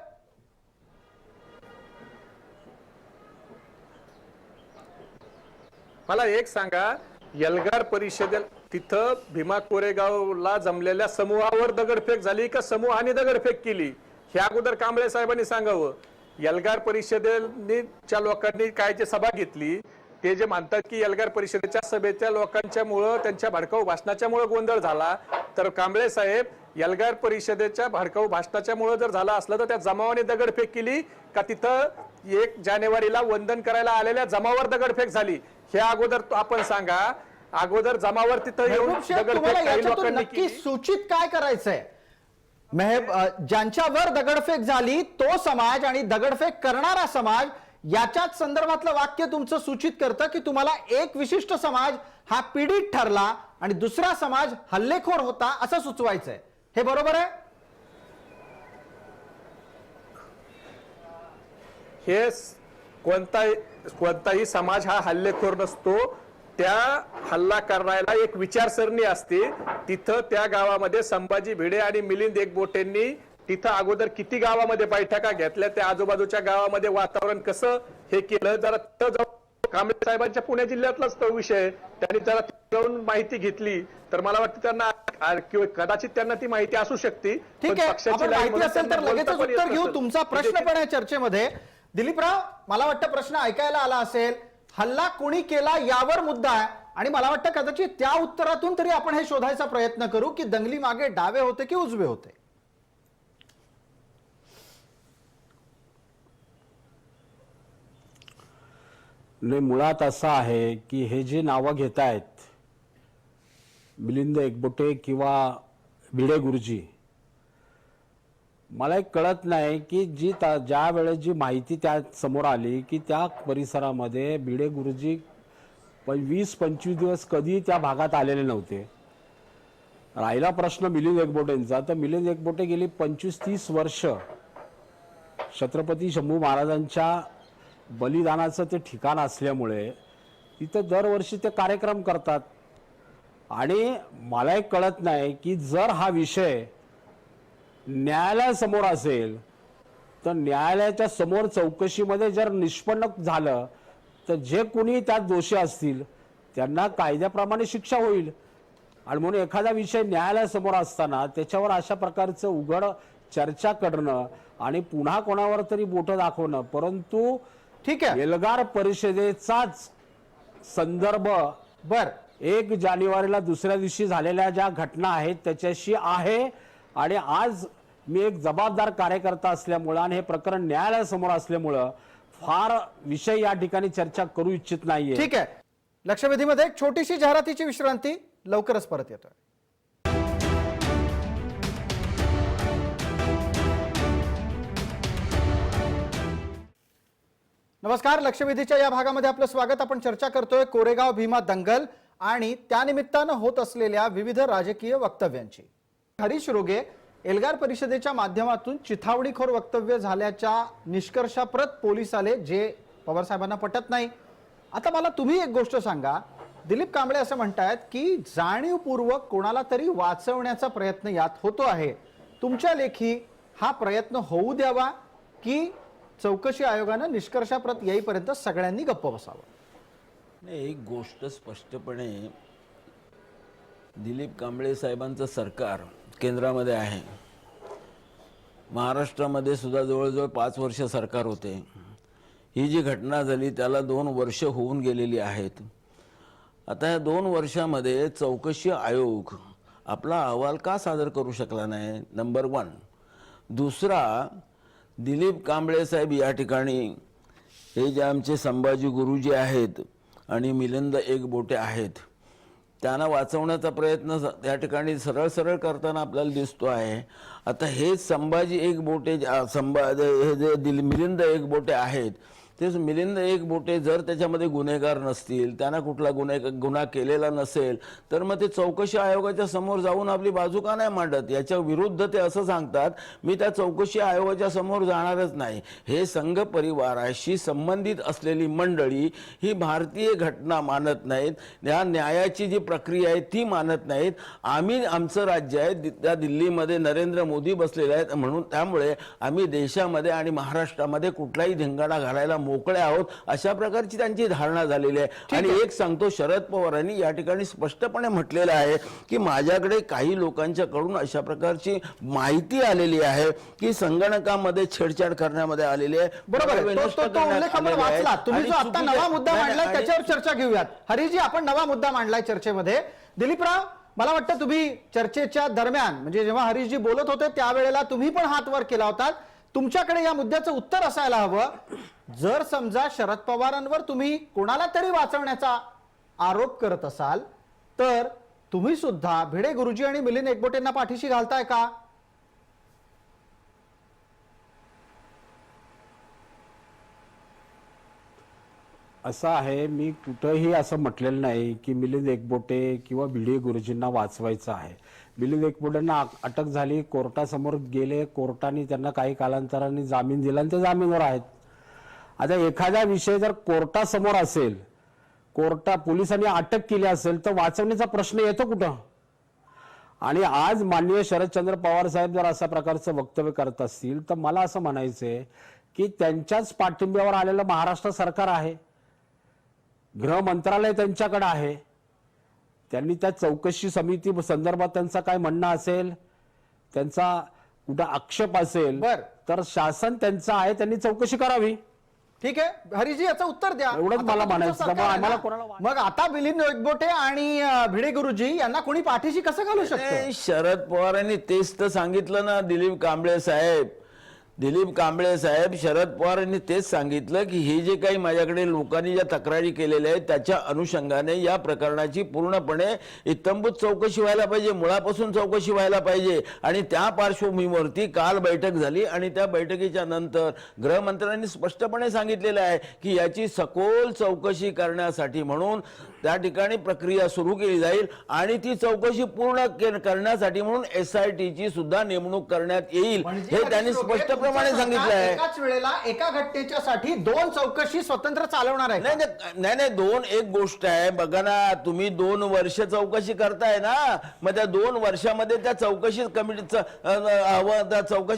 मला एक सांगा, एल्गार परिषदेला तिथं भीमा कोरेगावला जमलेल्या समूहावर दगडफेक झाली का समूहाने दगडफेक केली हे अगोदर कांबळे साहेबांनी सांगावं. एल्गार परिषदेच्या लोकांनी काय जे सभा घेतली ते जे म्हणतात की एल्गार परिषदेच्या सभेच्या लोकांच्यामुळं, त्यांच्या भडकाऊ भाषणाच्यामुळे गोंधळ झाला, तर कांबळे साहेब एल्गार परिषदेच्या भडकाऊ भाषणाच्यामुळे जर झाला असलं तर त्या जमावाने दगडफेक केली का तिथं 1 जानेवारीला वंदन करायला आलेल्या जमावावर दगडफेक झाली हे अगोदर आपण सांगा. अगोदर जमावावर तिथं येऊन मेहबूब शेख, तुम्हाला दगडफेक काही याच्यातून लोकांनी नक्की केली. सूचित काय करायचंय? ज्यांच्यावर दगडफेक झाली तो समाज आणि दगडफेक करणारा समाज याच्याच संदर्भातलं वाक्य तुमचं सूचित करतं की तुम्हाला एक विशिष्ट समाज हा पीडित ठरला आणि दुसरा समाज हल्लेखोर होता असं सुचवायचंय. हे बरोबर आहे? हे कोणताही समाज हा हल्लेखोर नसतो. त्या हल्ला करण्याला एक विचारसरणी असते. तिथं त्या गावामध्ये संभाजी भिडे आणि मिलिंद एकबोटेंनी तिथं अगोदर किती गावामध्ये बैठका घेतल्या, त्या आजूबाजूच्या गावामध्ये वातावरण कसं हे केलं, जरा कांबळे साहेबांच्या पुणे जिल्ह्यातलाच तो विषय त्यांनी जरा जाऊन माहिती घेतली तर मला वाटतं त्यांना किंवा कदाचित त्यांना ती माहिती असू शकते. ठीक आहे, आपण माहिती असेल तर लगेचच उत्तर घेऊ. तुमचा प्रश्न पण आहे चर्चेमध्ये. दिलीपराव, मला वाटतं प्रश्न ऐकायला आला असेल. हल्ला कोणी केला यावर मुद्दा आहे आणि मला वाटतं कदाचित त्या उत्तरातून तरी आपण हे शोधायचा प्रयत्न करू की दंगली मागे डावे होते की उजवे होते. नाही, मुळात असं आहे की हे जे नावं घेत आहेत मिलिंद एकबोटे किंवा भिडे गुरुजी, मला एक कळत नाही की ज्या वेळेस जी माहिती त्या समोर आली की त्या परिसरामध्ये भिडे गुरुजी 20-25 दिवस कधी त्या भागात आलेले नव्हते. राहिला प्रश्न मिलिंद एकबोटेंचा, तर मिलिंद एकबोटे गेली 25-30 वर्ष छत्रपती शंभू महाराजांच्या बलिदानाचं ते ठिकाण असल्यामुळे तिथं दरवर्षी ते कार्यक्रम करतात. आणि मला एक कळत नाही की जर हा विषय न्यायालयासमोर असेल तर न्यायालयाच्या समोर चौकशीमध्ये जर निष्पन्न झालं तर जे कोणी त्यात दोषी असतील त्यांना कायद्याप्रमाणे शिक्षा होईल. आणि म्हणून एखादा विषय न्यायालयासमोर असताना त्याच्यावर अशा प्रकारचं उघड चर्चा करणं आणि पुन्हा कोणावर तरी बोटं दाखवणं, परंतु ठीक आहे, एल्गार परिषदेचाच संदर्भ 1 जानेवारीला दुसऱ्या दिवशी झालेल्या ज्या घटना आहेत त्याच्याशी आहे. आणि आज मी एक जबाबदार कार्यकर्ता असल्यामुळं आणि हे प्रकरण न्यायालयासमोर असल्यामुळं फार विषय या ठिकाणी चर्चा करू इच्छित नाहीये. ठीक आहे, लक्षवेधीमध्ये एक छोटीशी जाहिरातीची विश्रांती, लवकरच परत येतोय. नमस्कार, लक्षवेधीच्या या भागामध्ये आपलं स्वागत. आपण चर्चा करतोय कोरेगाव भीमा दंगल आणि त्यानिमित्तानं होत असलेल्या विविध राजकीय वक्तव्यांची. हरीश रोगे एल्गार परिषदेच्या माध्यमातून चिथावणीखोर वक्तव्य झाल्याच्या निष्कर्षाप्रत पोलीस आले, जे पवार साहेबांना पटत नाही. आता मला तुम्ही एक गोष्ट सांगा, दिलीप कांबळे असं म्हणतायत की जाणीवपूर्वक कोणाला तरी वाचवण्याचा प्रयत्न यात होतो आहे. तुमच्या लेखी हा प्रयत्न होऊ द्यावा की चौकशी आयोगानं निष्कर्षाप्रत येईपर्यंत सगळ्यांनी गप्प बसावं? नाही, एक गोष्ट स्पष्टपणे दिलीप कांबळे साहेबांचं सरकार केंद्रामध्ये आहे. महाराष्ट्रामध्ये सुद्धा जवळजवळ 5 वर्ष सरकार होते. ही जी घटना झाली त्याला 2 वर्ष होऊन गेलेली आहेत. आता या 2 वर्षामध्ये चौकशी आयोग आपला अहवाल का सादर करू शकला नाही, नंबर 1. दुसरा, दिलीप कांबळे साहेब या ठिकाणी हे जे आमचे संभाजी गुरुजी आहेत आणि मिलिंद एकबोटे आहेत, त्यांना वाचवण्याचा प्रयत्न त्या ठिकाणी सरळ सरळ करताना आपल्याला दिसतो आहे. आता हे संभाजी एकबोटे हे जे मिलिंद एकबोटे आहेत, तेच मिलिंद एकबोटे जर त्याच्यामध्ये गुन्हेगार नसतील, त्यांना कुठला गुन्हा केलेला नसेल, तर मग ते चौकशी आयोगाच्या समोर जाऊन आपली बाजू का नाही मांडत? याच्या विरुद्ध ते असं सांगतात, मी त्या चौकशी आयोगाच्या समोर जाणारच नाही. हे संघ परिवाराशी संबंधित असलेली मंडळी ही भारतीय घटना मानत नाहीत, या न्यायाची जी प्रक्रिया आहे ती मानत नाहीत. आम्ही आमचं राज्य आहे, त्या दिल्लीमध्ये नरेंद्र मोदी बसलेले आहेत, म्हणून त्यामुळे आम्ही देशामध्ये आणि महाराष्ट्रामध्ये कुठलाही धिंगाणा घालायला मोकळे आहोत, अशा प्रकारची त्यांची धारणा झालेली आहे. आणि एक सांगतो, शरद पवारांनी या ठिकाणी स्पष्टपणे म्हटलेलं आहे की माझ्याकडे काही लोकांच्याकडून अशा प्रकारची माहिती आलेली आहे की संगणकामध्ये छेडछाड करण्यामध्ये आलेली आहे. बरोबर आहे. तो उल्लेख आपण वाचला. तुम्ही जो आता नवा मुद्दा मांडलाय त्याच्यावर चर्चा घेऊयात. हरीजी, आपण नवा मुद्दा मांडलाय चर्चेमध्ये. दिलीपराव, मला वाटतं तुम्ही चर्चेच्या दरम्यान, म्हणजे जेव्हा हरीशजी बोलत होते त्यावेळेला तुम्ही पण हात वर केला होता. तुमच्याकडे या मुद्द्याचं उत्तर असायला हवं, जर समजा शरद पवारांवर तुम्ही कोणाला तरी वाचवण्याचा आरोप करत असाल तर तुम्ही सुद्धा भिडे गुरुजी आणि मिलिंद एकबोटेंना पाठीशी घालताय का? असं आहे, मी कुठंही असं म्हटलेलं नाही की मिलिंद एकबोटे किंवा भिडे गुरुजींना वाचवायचं आहे. मिलिंद एकबोटेंना अटक झाली, कोर्टासमोर गेले, कोर्टाने त्यांना काही कालांतराने जामीन दिला आणि ते जामीनवर आहेत. आता एखादा विषय जर कोर्टासमोर असेल, पोलिसांनी अटक केली असेल, तर वाचवण्याचा प्रश्न येतो कुठं? आणि आज माननीय शरदचंद्र पवार साहेब जर अशा प्रकारचं वक्तव्य करत असतील तर मला असं म्हणायचंय की त्यांच्याच पाठिंब्यावर आलेलं महाराष्ट्र सरकार आहे, गृह मंत्रालय त्यांच्याकडे आहे. त्यांनी त्या चौकशी समिती संदर्भात त्यांचं काय म्हणणं असेल, त्यांचा कुठं आक्षेप असेल तर शासन त्यांचं आहे, त्यांनी चौकशी करावी. ठीक आहे हरीजी, याचं उत्तर द्या. एवढंच मला म्हणायचं. आम्हाला मग आता मिलिंद एकबोटे आणि भिडे गुरुजी यांना कोणी पाठीशी कसं घालू शकतं? शरद पवारांनी तेच तर सांगितलं ना. दिलीप कांबळे साहेब शरद पवारांनी तेच सांगितलं की हे जे काही माझ्याकडे लोकांनी ज्या तक्रारी केलेल्या आहेत त्याच्या अनुषंगाने या प्रकरणाची पूर्णपणे इत्थंभूत चौकशी व्हायला पाहिजे, मुळापासून चौकशी व्हायला पाहिजे. आणि त्या पार्श्वभूमीवरती काल बैठक झाली आणि त्या बैठकीच्या नंतर गृहमंत्र्यांनी स्पष्टपणे सांगितलेलं आहे की याची सखोल चौकशी करण्यासाठी म्हणून त्या ठिकाणी प्रक्रिया सुरू केली जाईल आणि ती चौकशी पूर्ण करण्यासाठी म्हणून SITची सुद्धा नेमणूक करण्यात येईल, हे त्यांनी स्पष्टपणे सांगितलं आहे. एकाच वेळेला एका घटनेच्यासाठी 2 चौकशी स्वतंत्र चालवणार आहे? नाही, 2 एक गोष्ट आहे. बघा ना, तुम्ही 2 वर्ष चौकशी करताय ना, मग त्या 2 वर्षामध्ये त्या चौकशी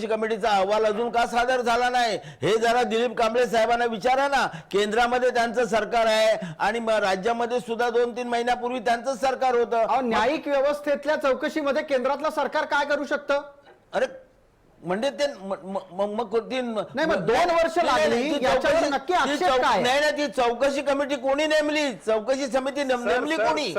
कमिटीचा अहवाल अजून का सादर झाला नाही, हे जरा दिलीप कांबळे साहेबांना विचारा ना. केंद्रामध्ये त्यांचं सरकार आहे आणि राज्यामध्ये सुद्धा 2-3 महिन्यापूर्वी त्यांचं सरकार होतं. न्यायिक व्यवस्थेतल्या चौकशीमध्ये केंद्रातलं सरकार काय करू शकतं? अरे म्हणजे ते मग 2 वर्ष लागली, याच्यावर नक्की आक्षेप काय? नाही, ती चौकशी कमिटी कोणी नेमली? चौकशी समिती नेमली कोणी?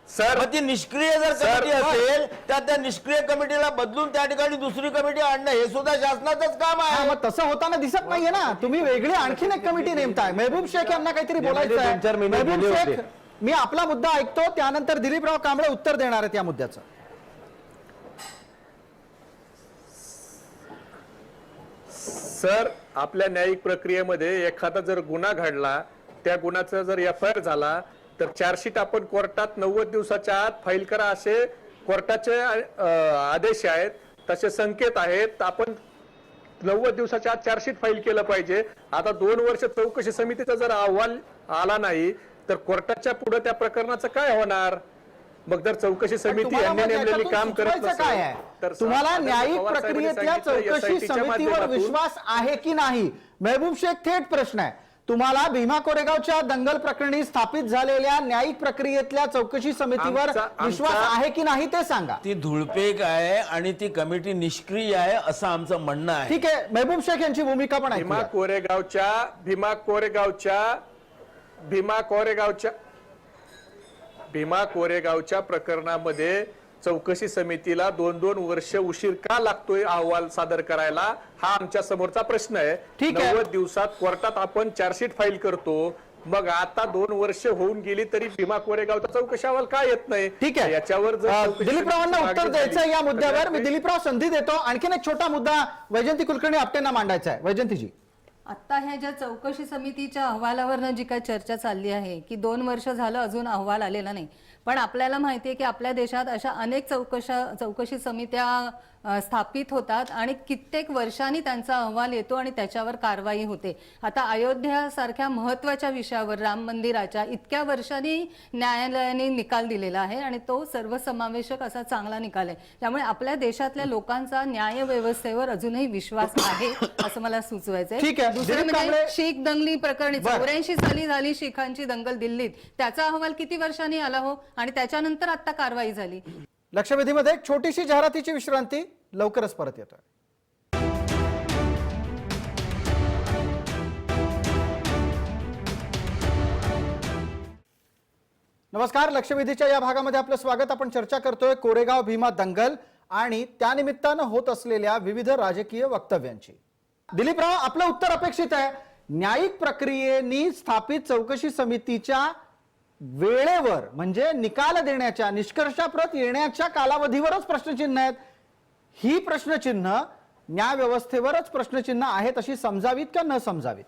सर, ती निष्क्रिय जर कमिटी असेल तर त्या निष्क्रिय कमिटीला बदलून त्या ठिकाणी दुसरी कमिटी आणणं हे सुद्धा शासनाचंच काम आहे. मग तसं होताना दिसत नाहीये ना. तुम्ही वेगळी आणखीन एक कमिटी नेमताय. महबूब शेख यांना काहीतरी बोलायचं आहे. महबूब शेख, मी आपला मुद्दा ऐकतो, त्यानंतर दिलीपराव कांबळे उत्तर देणार आहेत या मुद्द्याचं. सर, आपल्या न्यायिक प्रक्रियेमध्ये एखादा जर गुन्हा घडला, त्या गुन्ह्याचा जर FIR झाला तर चार्जशीट आपण कोर्टात 90 दिवसाच्या आत फाईल करा असे कोर्टाचे आदेश आहेत, तसे संकेत आहेत. आपण 90 दिवसाच्या आत चार्जशीट फाईल केलं पाहिजे. आता 2 वर्ष चौकशी समितीचा जर अहवाल आला नाही तर कोर्टाच्या पुढे त्या प्रकरणाचं काय होणार? मग जर चौकशी समिती यांनी नेमलेली काम करत काय आहे, तर तुम्हाला न्यायिक प्रक्रियेतल्या चौकशी समितीवर विश्वास आहे की नाही? महबूब शेख, थेट प्रश्न आहे. तुम्हाला भीमा कोरेगावच्या दंगल प्रकरणी स्थापित झालेल्या न्यायिक प्रक्रियेतल्या चौकशी समितीवर विश्वास आहे की नाही ते सांगा. ती धुळपेक आहे आणि ती कमिटी निष्क्रिय आहे असं आमचं म्हणणं आहे. ठीक आहे, महबूब शेख यांची भूमिका पण भीमा कोरेगावच्या प्रकरणामध्ये चौकशी समितीला 2-2 वर्ष उशीर का लागतोय अहवाल सादर करायला, हा आमच्या समोरचा प्रश्न आहे. ठीक आहे. 90 दिवसात कोर्टात आपण चार्जशीट फाईल करतो, मग आता 2 वर्ष होऊन गेली तरी भीमा कोरेगावचा चौकशी अहवाल का येत नाही? ठीक आहे, याच्यावर दिलीपरावांना उत्तर द्यायचं या मुद्द्यावर मी दिलीपराव संधी देतो. आणखीन एक छोटा मुद्दा वैजंती कुलकर्णी आपटेंना मांडायचा आहे. वैजंतीजी, आता ह्या ज्या चौकशी समितीच्या अहवालावरनं जी काय चर्चा चालली आहे की 2 वर्ष झालं अजून अहवाल आलेला नाही, पण आपल्याला माहिती आहे की आपल्या देशात अशा अनेक चौकशी समित्या स्थापित होतात आणि कित्येक वर्षांनी त्यांचा अहवाल येतो आणि त्याच्यावर कारवाई होते. आता अयोध्यासारख्या महत्त्वाच्या विषयावर, राम मंदिराच्या, इतक्या वर्षांनी न्यायालयाने निकाल दिलेला आहे आणि तो सर्वसमावेशक असा चांगला निकाल आहे. त्यामुळे आपल्या देशातल्या लोकांचा न्याय व्यवस्थेवर अजूनही विश्वास आहे असं मला सुचवायचंय. ठीक आहे. दुसरं दिलीप म्हणजे कांबळे- शीख दंगली प्रकरणी बरं. 84 साली झाली शीखांची दंगल दिल्लीत, त्याचा अहवाल किती वर्षांनी आला हो आणि त्याच्यानंतर आता कारवाई झाली. लक्षवेधीमध्ये एक छोटीशी जाहिरातीची विश्रांती, लवकरच परत येतोय. नमस्कार, लक्षवेधीच्या या भागामध्ये आपलं स्वागत. आपण चर्चा करतोय कोरेगाव भीमा दंगल आणि त्यानिमित्तानं होत असलेल्या विविध राजकीय वक्तव्यांची. दिलीपराव, आपलं उत्तर अपेक्षित आहे. न्यायिक प्रक्रियेनी स्थापित चौकशी समितीच्या वेळेवर म्हणजे निकाल देण्याच्या, निष्कर्षाप्रत येण्याच्या कालावधीवरच प्रश्नचिन्ह आहेत. ही प्रश्नचिन्ह न्याय व्यवस्थेवरच प्रश्नचिन्ह आहेत अशी समजावीत का न समजावीत?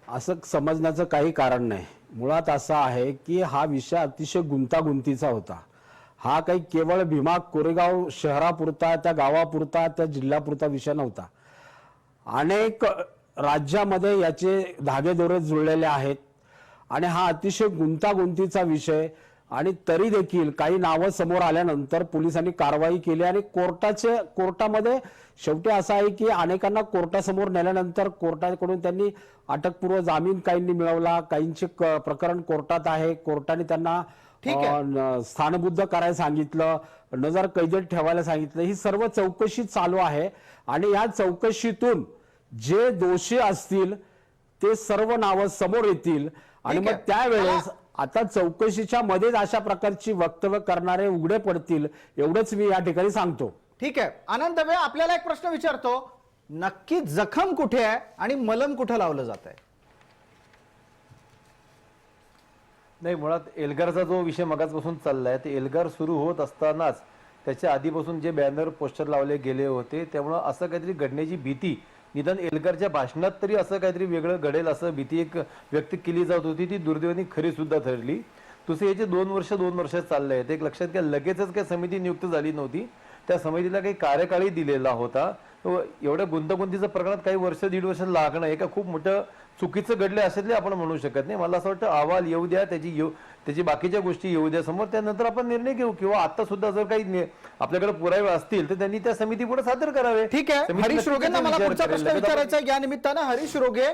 असं समजण्याचं काही कारण नाही. मुळात असं आहे की हा विषय अतिशय गुंतागुंतीचा होता. हा काही केवळ भीमा कोरेगाव शहरापुरता, त्या गावापुरता, त्या जिल्ह्यापुरता विषय नव्हता. अनेक राज्यामध्ये याचे धागेदोरे जुळलेले आहेत आणि हा अतिशय गुंतागुंतीचा विषय. आणि तरी देखील काही नावं समोर आल्यानंतर पोलिसांनी कारवाई केली आणि कोर्टामध्ये शेवटी असं आहे की अनेकांना कोर्टासमोर नेल्यानंतर कोर्टाकडून त्यांनी अटकपूर्व जामीन काहींनी मिळवला, काहींचे प्रकरण कोर्टात आहे. कोर्टाने त्यांना स्थानबुद्ध करायला सांगितलं, नजर कैदेत ठेवायला सांगितलं. ही सर्व चौकशी चालू आहे आणि या चौकशीतून जे दोषी असतील ते सर्व नावं समोर येतील आणि मग त्यावेळेस आता चौकशीच्या मध्येच अशा प्रकारची वक्तव्य करणारे उघडे पडतील, एवढंच मी या ठिकाणी सांगतो. ठीक आहे. आनंद दवे, आपल्याला एक प्रश्न विचारतो, नक्की जखम कुठे आहे आणि मलम कुठे लावलं जात आहे? नाही, मुळात एल्गारचा जो विषय मगाचपासून चाललाय, ते एल्गार सुरू होत असतानाच त्याच्या आधीपासून जे बॅनर पोस्टर लावले गेले होते, त्यामुळं असं काहीतरी घडण्याची भीती, निदान एल्गारच्या भाषणात तरी असं काहीतरी वेगळं घडेल असं भीती एक व्यक्त केली जात होती, ती दुर्दैवाने खरी सुद्धा ठरली. दुसरे याचे 2 वर्ष चालले आहेत. एक लक्षात घ्या, लगेचच काही समिती नियुक्त झाली नव्हती. त्या समितीला काही कार्यकाळी दिलेला होता. एवढ्या गुंतागुंतीचं प्रकरणात काही वर्ष, 1.5 वर्ष लागणं हे का खूप मोठं चुकीचं घडलं असेल आपण म्हणू शकत नाही. मला असं वाटतं अहवाल येऊ द्या, त्याची बाकीच्या गोष्टी येऊ द्या समोर, त्यानंतर आपण निर्णय घेऊ. किंवा आता सुद्धा जर काही आपल्याकडे पुरावे असतील तर त्यांनी त्या समिती पुढे सादर करावे. ठीक आहे. हरीश रोगेंना मला पुढचा प्रश्न विचारायचा आहे. या निमित्तानं हरीश रोगे,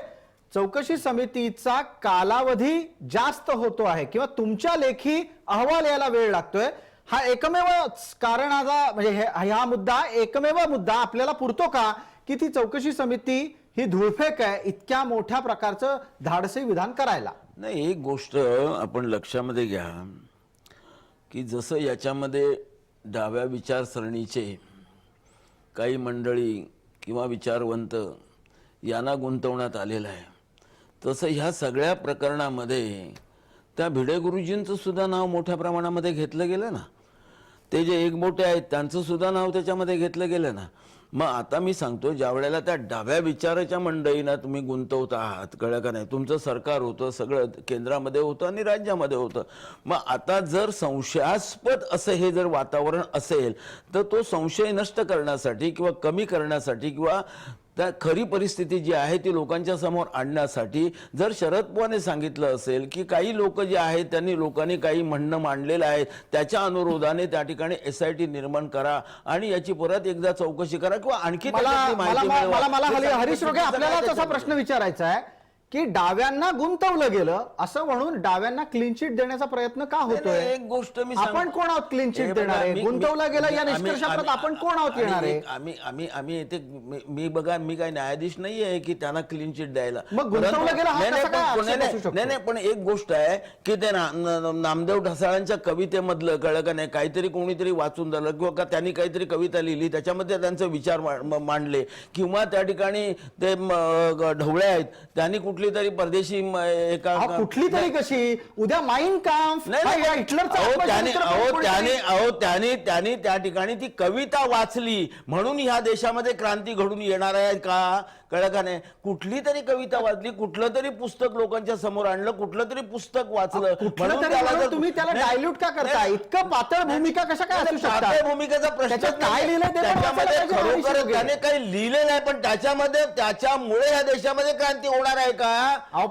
चौकशी समितीचा कालावधी जास्त होतो आहे किंवा तुमच्या लेखी अहवाल यायला वेळ लागतोय, हा एकमेव कारणाचा म्हणजे हा मुद्दा, एकमेव मुद्दा आपल्याला पुरतो का की ती चौकशी समिती ही धुळफेक आहे इतक्या मोठ्या प्रकारचं धाडसी विधान करायला? नाही, एक गोष्ट आपण लक्षामध्ये घ्या की जसं याच्यामध्ये डाव्या विचारसरणीचे काही मंडळी किंवा विचारवंत यांना गुंतवण्यात आलेलं आहे, तसं ह्या सगळ्या प्रकरणामध्ये त्या भिडे गुरुजींचं सुद्धा नाव मोठ्या प्रमाणामध्ये घेतलं गेलं ना. ते जे एकबोटे आहेत त्यांचं सुद्धा नाव त्याच्यामध्ये घेतलं गेलं ना. मग आता मी सांगतो, ज्या वेळेला त्या डाव्या विचाराच्या मंडळींना तुम्ही गुंतवत आहात, कळलं का नाही, तुमचं सरकार होतं, सगळं केंद्रामध्ये होतं आणि राज्यामध्ये होतं. मग आता जर संशयास्पद असं हे जर वातावरण असेल तर तो संशय नष्ट करण्यासाठी किंवा कमी करण्यासाठी किंवा त्या खरी परिस्थिती जी आहे ती लोकांच्या समोर आणण्यासाठी जर शरद पवारने सांगितलं असेल की काही लोक जे आहेत त्यांनी लोकांनी काही म्हणणं मांडलेलं आहे, त्याच्या अनुरोधाने त्या ठिकाणी SIT निर्माण करा आणि याची परत एकदा चौकशी करा किंवा आणखी त्याच्यातली माहिती मिळवा. हरीश रोगे आपल्याला तसा प्रश्न विचारायचा आहे की डाव्यांना गुंतवलं गेलं असं म्हणून डाव्यांना क्लीन चिट देण्याचा प्रयत्न का होतोय? एक गोष्ट मी आपण कोण आहोत क्लीन चिट देणारे? गुंतवलं गेलं या निष्कर्षापर्यंत आपण कोण आहोत येणारे? आम्ही येथे मी बघा, मी काही न्यायाधीश नाही आहे की त्यांना क्लीन चिट द्यायला. मग गुंतवलं गेलं हा कसा काय आक्षेप असू शकतो? नाही, पण एक गोष्ट आहे की ते नामदेव ढसाळांच्या कवितेमधलं कळलं का नाही, काहीतरी कोणीतरी वाचून झालं किंवा त्यांनी काहीतरी कविता लिहिली, त्याच्यामध्ये त्यांचे विचार मांडले, किंवा त्या ठिकाणी ते ढवळे आहेत त्यांनी कुठली तरी परदेशी एका कुठली तरी कशी उद्या माइन काम्फ त्याने त्या ठिकाणी ती कविता वाचली म्हणून ह्या देशामध्ये क्रांती घडून येणार आहे का? कळलं का नाही? कुठली तरी कविता वाचली, कुठलं तरी पुस्तक लोकांच्या समोर आणलं, कुठलं तरी पुस्तक वाचलं म्हणून तुम्ही त्याला डायल्यूट का करता? इतकं पातळ भूमिका कशा काय असू शकतात? पातळ भूमिकेचा प्रश्न काय लिहिलं ते पण त्याच्यामध्ये वाचायला पाहिजे खरोखर हरीश त्याने काही लिहिलं नाही, पण त्याच्यामुळे ह्या देशामध्ये क्रांती होणार आहे का?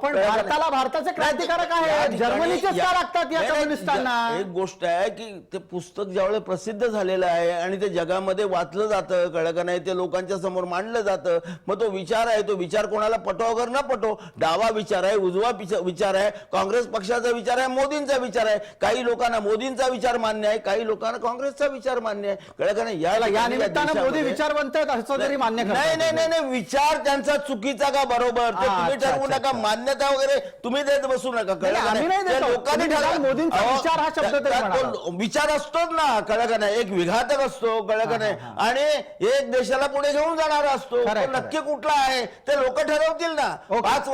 पण भारताला भारताचे क्रांतिकारक आहे, जर्मनीचेच का लागतात या कम्युनिस्टांना? एक गोष्ट आहे की ते पुस्तक ज्यावेळेस प्रसिद्ध झालेलं आहे आणि ते जगामध्ये वाचलं जातं, कळलं का नाही, ते लोकांच्या समोर मांडलं जातं, मग तो विचार आहे, तो विचार कोणाला पटो वगैरे न पटो, डावा विचार आहे, उजवा विचार आहे, काँग्रेस पक्षाचा विचार आहे, मोदींचा विचार आहे, काही लोकांना मोदींचा विचार मान्य आहे, काही लोकांना काँग्रेसचा विचार मान्य आहे, कळलं का नाही? या निमित्तानं मोदी विचारवंत आहेत असं तरी मान्य करतात? नाही, विचार त्यांचा चुकीचा का बरोबर ते तुम्ही ठरवू नका, मान्यता वगैरे तुम्ही देत बसू नका, कळलं का नाही? लोकांनी मोदींचा विचार हा शब्द तरी म्हणाला. विचार असतोच ना, कळलं का नाही? एक विघातक असतो, कळलं का नाही, आणि एक देशाला पुढे घेऊन जाणारा असतो, तो नक्की कुठला आहे ते लोक ठरवतील ना.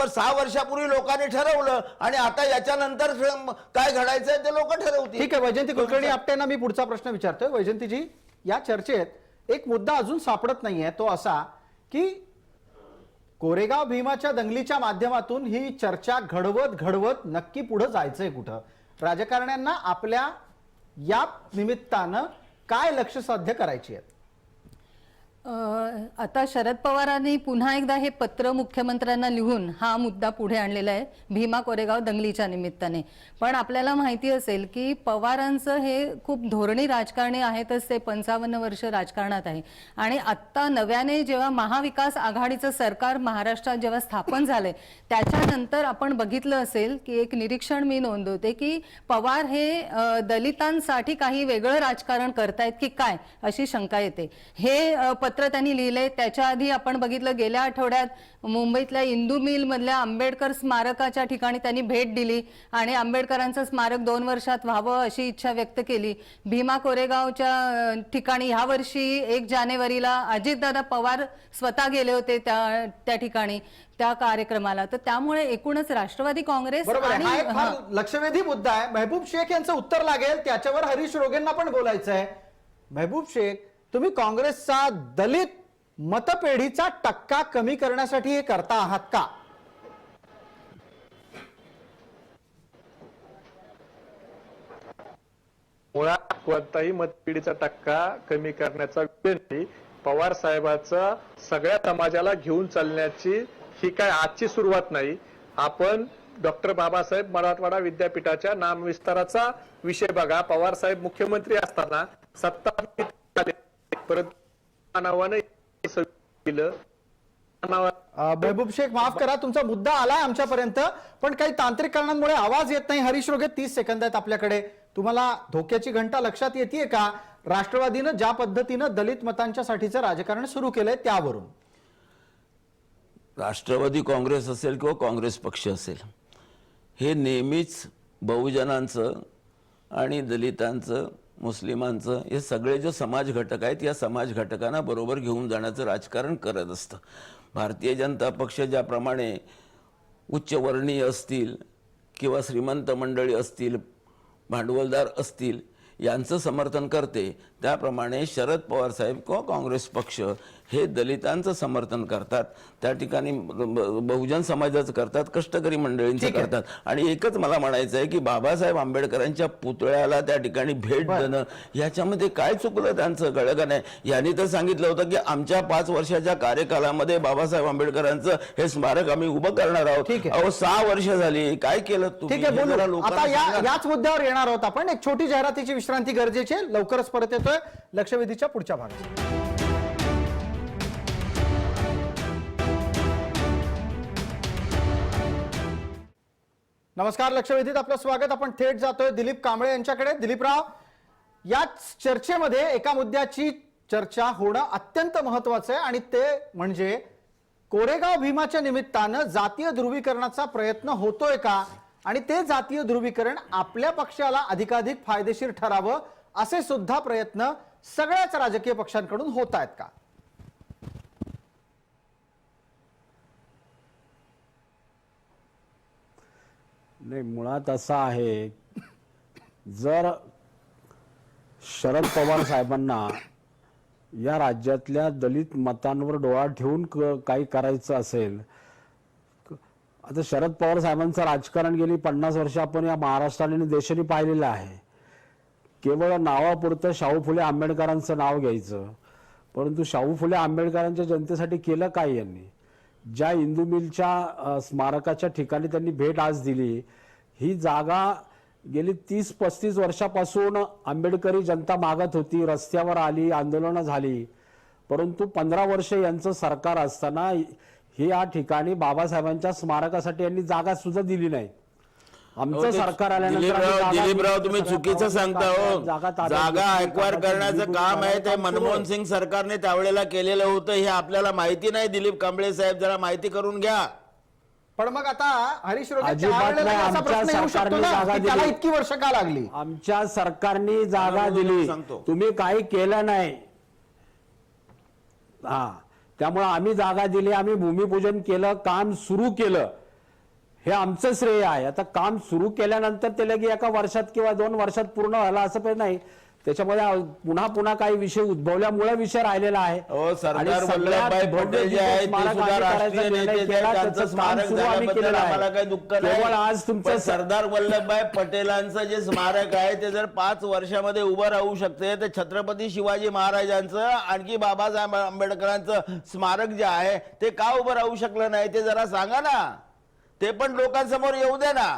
6 वर्षापूर्वी लोकांनी ठरवलं आणि आता याच्यानंतर काय घडायचंय ते लोक ठरवतील. ठीक आहे. वैजयंती कुलकर्णी आपटेंना मी पुढचा प्रश्न विचारतोय. वैजयंतीजी, या चर्चेत एक मुद्दा अजून सापडत नाहीये, तो असा की कोरेगाव भीमाच्या दंगलीच्या माध्यमातून ही चर्चा घडवत नक्की पुढे जायचंय कुठं? राजकारण्यांना आपल्या या निमित्तानं काय लक्ष साध्य करायची आहे? आता शरद पवारांनी पुन्हा एकदा हे पत्र मुख्यमंत्र्यांना लिहून हा मुद्दा पुढे आणलेला आहे भीमा कोरेगाव दंगलीच्या निमित्ताने. पण आपल्याला माहिती असेल की पवारांचं हे खूप धोरणी राजकारणी आहेतच, ते 55 वर्ष राजकारणात आहे. आणि आत्ता नव्याने जेव्हा महाविकास आघाडीचं सरकार महाराष्ट्रात जेव्हा स्थापन झालंय त्याच्यानंतर आपण बघितलं असेल की एक निरीक्षण मी नोंदवते की पवार हे दलितांसाठी काही वेगळं राजकारण करतायत की काय अशी शंका येते. हे पत्र त्यांनी लिहिले. त्याच्या आधी आपण बघितलं गेल्या आठवड्यात मुंबईतल्या इंदू मिल मधल्या आंबेडकर स्मारकाच्या ठिकाणी त्यांनी भेट दिली आणि आंबेडकरांचं स्मारक 2 वर्षात व्हावं अशी इच्छा व्यक्त केली. भीमा कोरेगावच्या ठिकाणी ह्या वर्षी 1 जानेवारीला अजितदादा पवार स्वतः गेले होते त्या ठिकाणी त्या कार्यक्रमाला. तर त्यामुळे एकूणच राष्ट्रवादी काँग्रेस आणि हा एक फार लक्षवेधी मुद्दा आहे. महबूब शेख यांचं उत्तर लागेल, त्याच्यावर हरीश रोगेंना पण बोलायचं आहे. महबूब शेख, तुम्ही काँग्रेसचा दलित मतपेढीचा टक्का कमी करण्यासाठी हे करता आहात का? मुळात कोणताही मतपेढीचा टक्का कमी करण्याचा विषय नाही. पवार साहेबांचा सगळ्या समाजाला घेऊन चालण्याची ही काय आजची सुरुवात नाही. आपण डॉक्टर बाबासाहेब मराठवाडा विद्यापीठाच्या नामविस्ताराचा विषय बघा. पवार साहेब मुख्यमंत्री असताना सत्ता परत नावाने महबूब शेख, माफ करा, तुमचा मुद्दा आलाय आमच्यापर्यंत, पण काही तांत्रिक कारणांमुळे आवाज येत नाही. हरीश रोगे, 30 सेकंद आहेत आपल्याकडे. तुम्हाला धोक्याची घंटा लक्षात येते का? राष्ट्रवादीनं ज्या पद्धतीनं दलित मतांच्या साठीचं राजकारण सुरू केलंय त्यावरून. राष्ट्रवादी काँग्रेस असेल किंवा काँग्रेस पक्ष असेल, हे नेहमीच बहुजनांचं आणि दलितांचं, मुस्लिमांचं, हे सगळे जे समाज घटक आहेत या समाज घटकांना बरोबर घेऊन जाण्याचं राजकारण करत असतं. भारतीय जनता पक्ष ज्याप्रमाणे उच्चवर्णीय असतील किंवा श्रीमंत मंडळी असतील, भांडवलदार असतील यांचं समर्थन करते, त्याप्रमाणे शरद पवार साहेब किंवा काँग्रेस पक्ष हे दलितांचं समर्थन करतात, त्या ठिकाणी बहुजन समाजाचं करतात, कष्टकरी मंडळींचं करतात. आणि एकच मला म्हणायचं आहे की बाबासाहेब आंबेडकरांच्या पुतळ्याला त्या ठिकाणी भेट देणं याच्यामध्ये काय चुकलं त्यांचं, कळलं का नाही? यांनी तर सांगितलं होतं की आमच्या 5 वर्षाच्या कार्यकालामध्ये बाबासाहेब आंबेडकरांचं हे स्मारक आम्ही उभं करणार आहोत. अहो 6 वर्ष झाली, काय केलं तुम्ही? ठीक आहे, हे जरा बोलू. लोकांना आता सांगा. याच मुद्द्यावर येणार आहोत आपण. एक छोटी जाहिरातीची विश्रांती गरजेची आहे. लवकरच परत येतोय लक्षवेधीच्या पुढच्या भागात. नमस्कार, लक्षवेधीत आपलं स्वागत. आपण थेट जातोय दिलीप कांबळे यांच्याकडे. दिलीपराव, याच चर्चेमध्ये एका मुद्द्याची चर्चा होणं अत्यंत महत्वाचं आहे आणि ते म्हणजे कोरेगाव भीमाच्या निमित्तानं जातीय ध्रुवीकरणाचा प्रयत्न होतोय का, आणि ते जातीय ध्रुवीकरण आपल्या पक्षाला अधिकाधिक फायदेशीर ठरावं असे सुद्धा प्रयत्न सगळ्याच राजकीय पक्षांकडून होत आहेत का? नाही, मुळात असं आहे, जर शरद पवार साहेबांना या राज्यातल्या दलित मतांवर डोळा ठेवून काही करायचं असेल, आता शरद पवार साहेबांचं राजकारण गेली 50 वर्ष आपण या महाराष्ट्राने आणि देशाने पाहिलेलं आहे. केवळ नावापुरतं शाहू फुले आंबेडकरांचं नाव घ्यायचं, परंतु शाहू फुले आंबेडकरांच्या जनतेसाठी केलं काय यांनी? ज्या इंदू मिलच्या स्मारकाच्या ठिकाणी त्यांनी भेट आज दिली, ही जागा गेली 30-35 वर्षापासून आंबेडकरी जनता मागत होती, रस्त्यावर आली, आंदोलनं झाली, परंतु 15 वर्ष यांचं सरकार असताना हे या ठिकाणी बाबासाहेबांच्या स्मारकासाठी यांनी जागा सुद्धा दिली नाही. आमचं सरकार आल्यानंतर दिलीपराव तुम्ही चुकीचं सांगता हो. जागा एक्वायर करण्याचं काम आहे ते मनमोहन सिंग सरकारने त्यावेळेला केलेलं होतं, हे आपल्याला माहिती नाही. दिलीप कांबळे साहेब, जरा माहिती करून घ्या. पण मग आता हरीश रोगे अजिबात त्यावेळेला नाही, असा प्रश्न आमच्या येऊ शकतो सरकारने ना जागा की त्याला दिली. इतकी वर्ष का लागली? आमच्या सरकारने जागा दिली, सांगतो. तुम्ही काही केलं नाही. त्यामुळे आम्ही जागा दिली, आम्ही भूमिपूजन केलं, काम सुरू केलं, हे आमचं श्रेय आहे. आता काम सुरू केल्यानंतर ते लगे एका वर्षात किंवा 2 वर्षात पूर्ण व्हायला असं पण नाही. त्याच्यामध्ये पुन्हा पुन्हा काही विषय उद्भवल्यामुळे विषय राहिलेला आहे. सरदार वल्लभभाई पटेल जे आहेत ते सुद्धा राष्ट्रीय नेते आहेत, त्यांचं स्मारक झाल्याबद्दल आम्हाला काही दुःख नाही. आज तुमचं पण सरदार वल्लभभाई पटेलांचं जे स्मारक आहे ते जर 5 वर्षामध्ये उभं राहू शकते, तर छत्रपती शिवाजी महाराजांचं आणखी बाबासाहेब आंबेडकरांचं स्मारक जे आहे ते का उभं राहू शकलं नाही ते जरा सांगा ना. ते पण लोकांसमोर येऊ दे ना.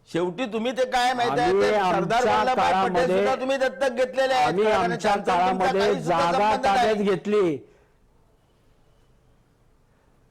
शेवटी तुम्ही ते काय माहिती आहे, ते सरदार वल्लभभाई पटेल सुद्धा तुम्ही दत्तक घेतलेले आहेत. आम्ही आमच्या काळामध्ये जागा ताब्यात घेतली,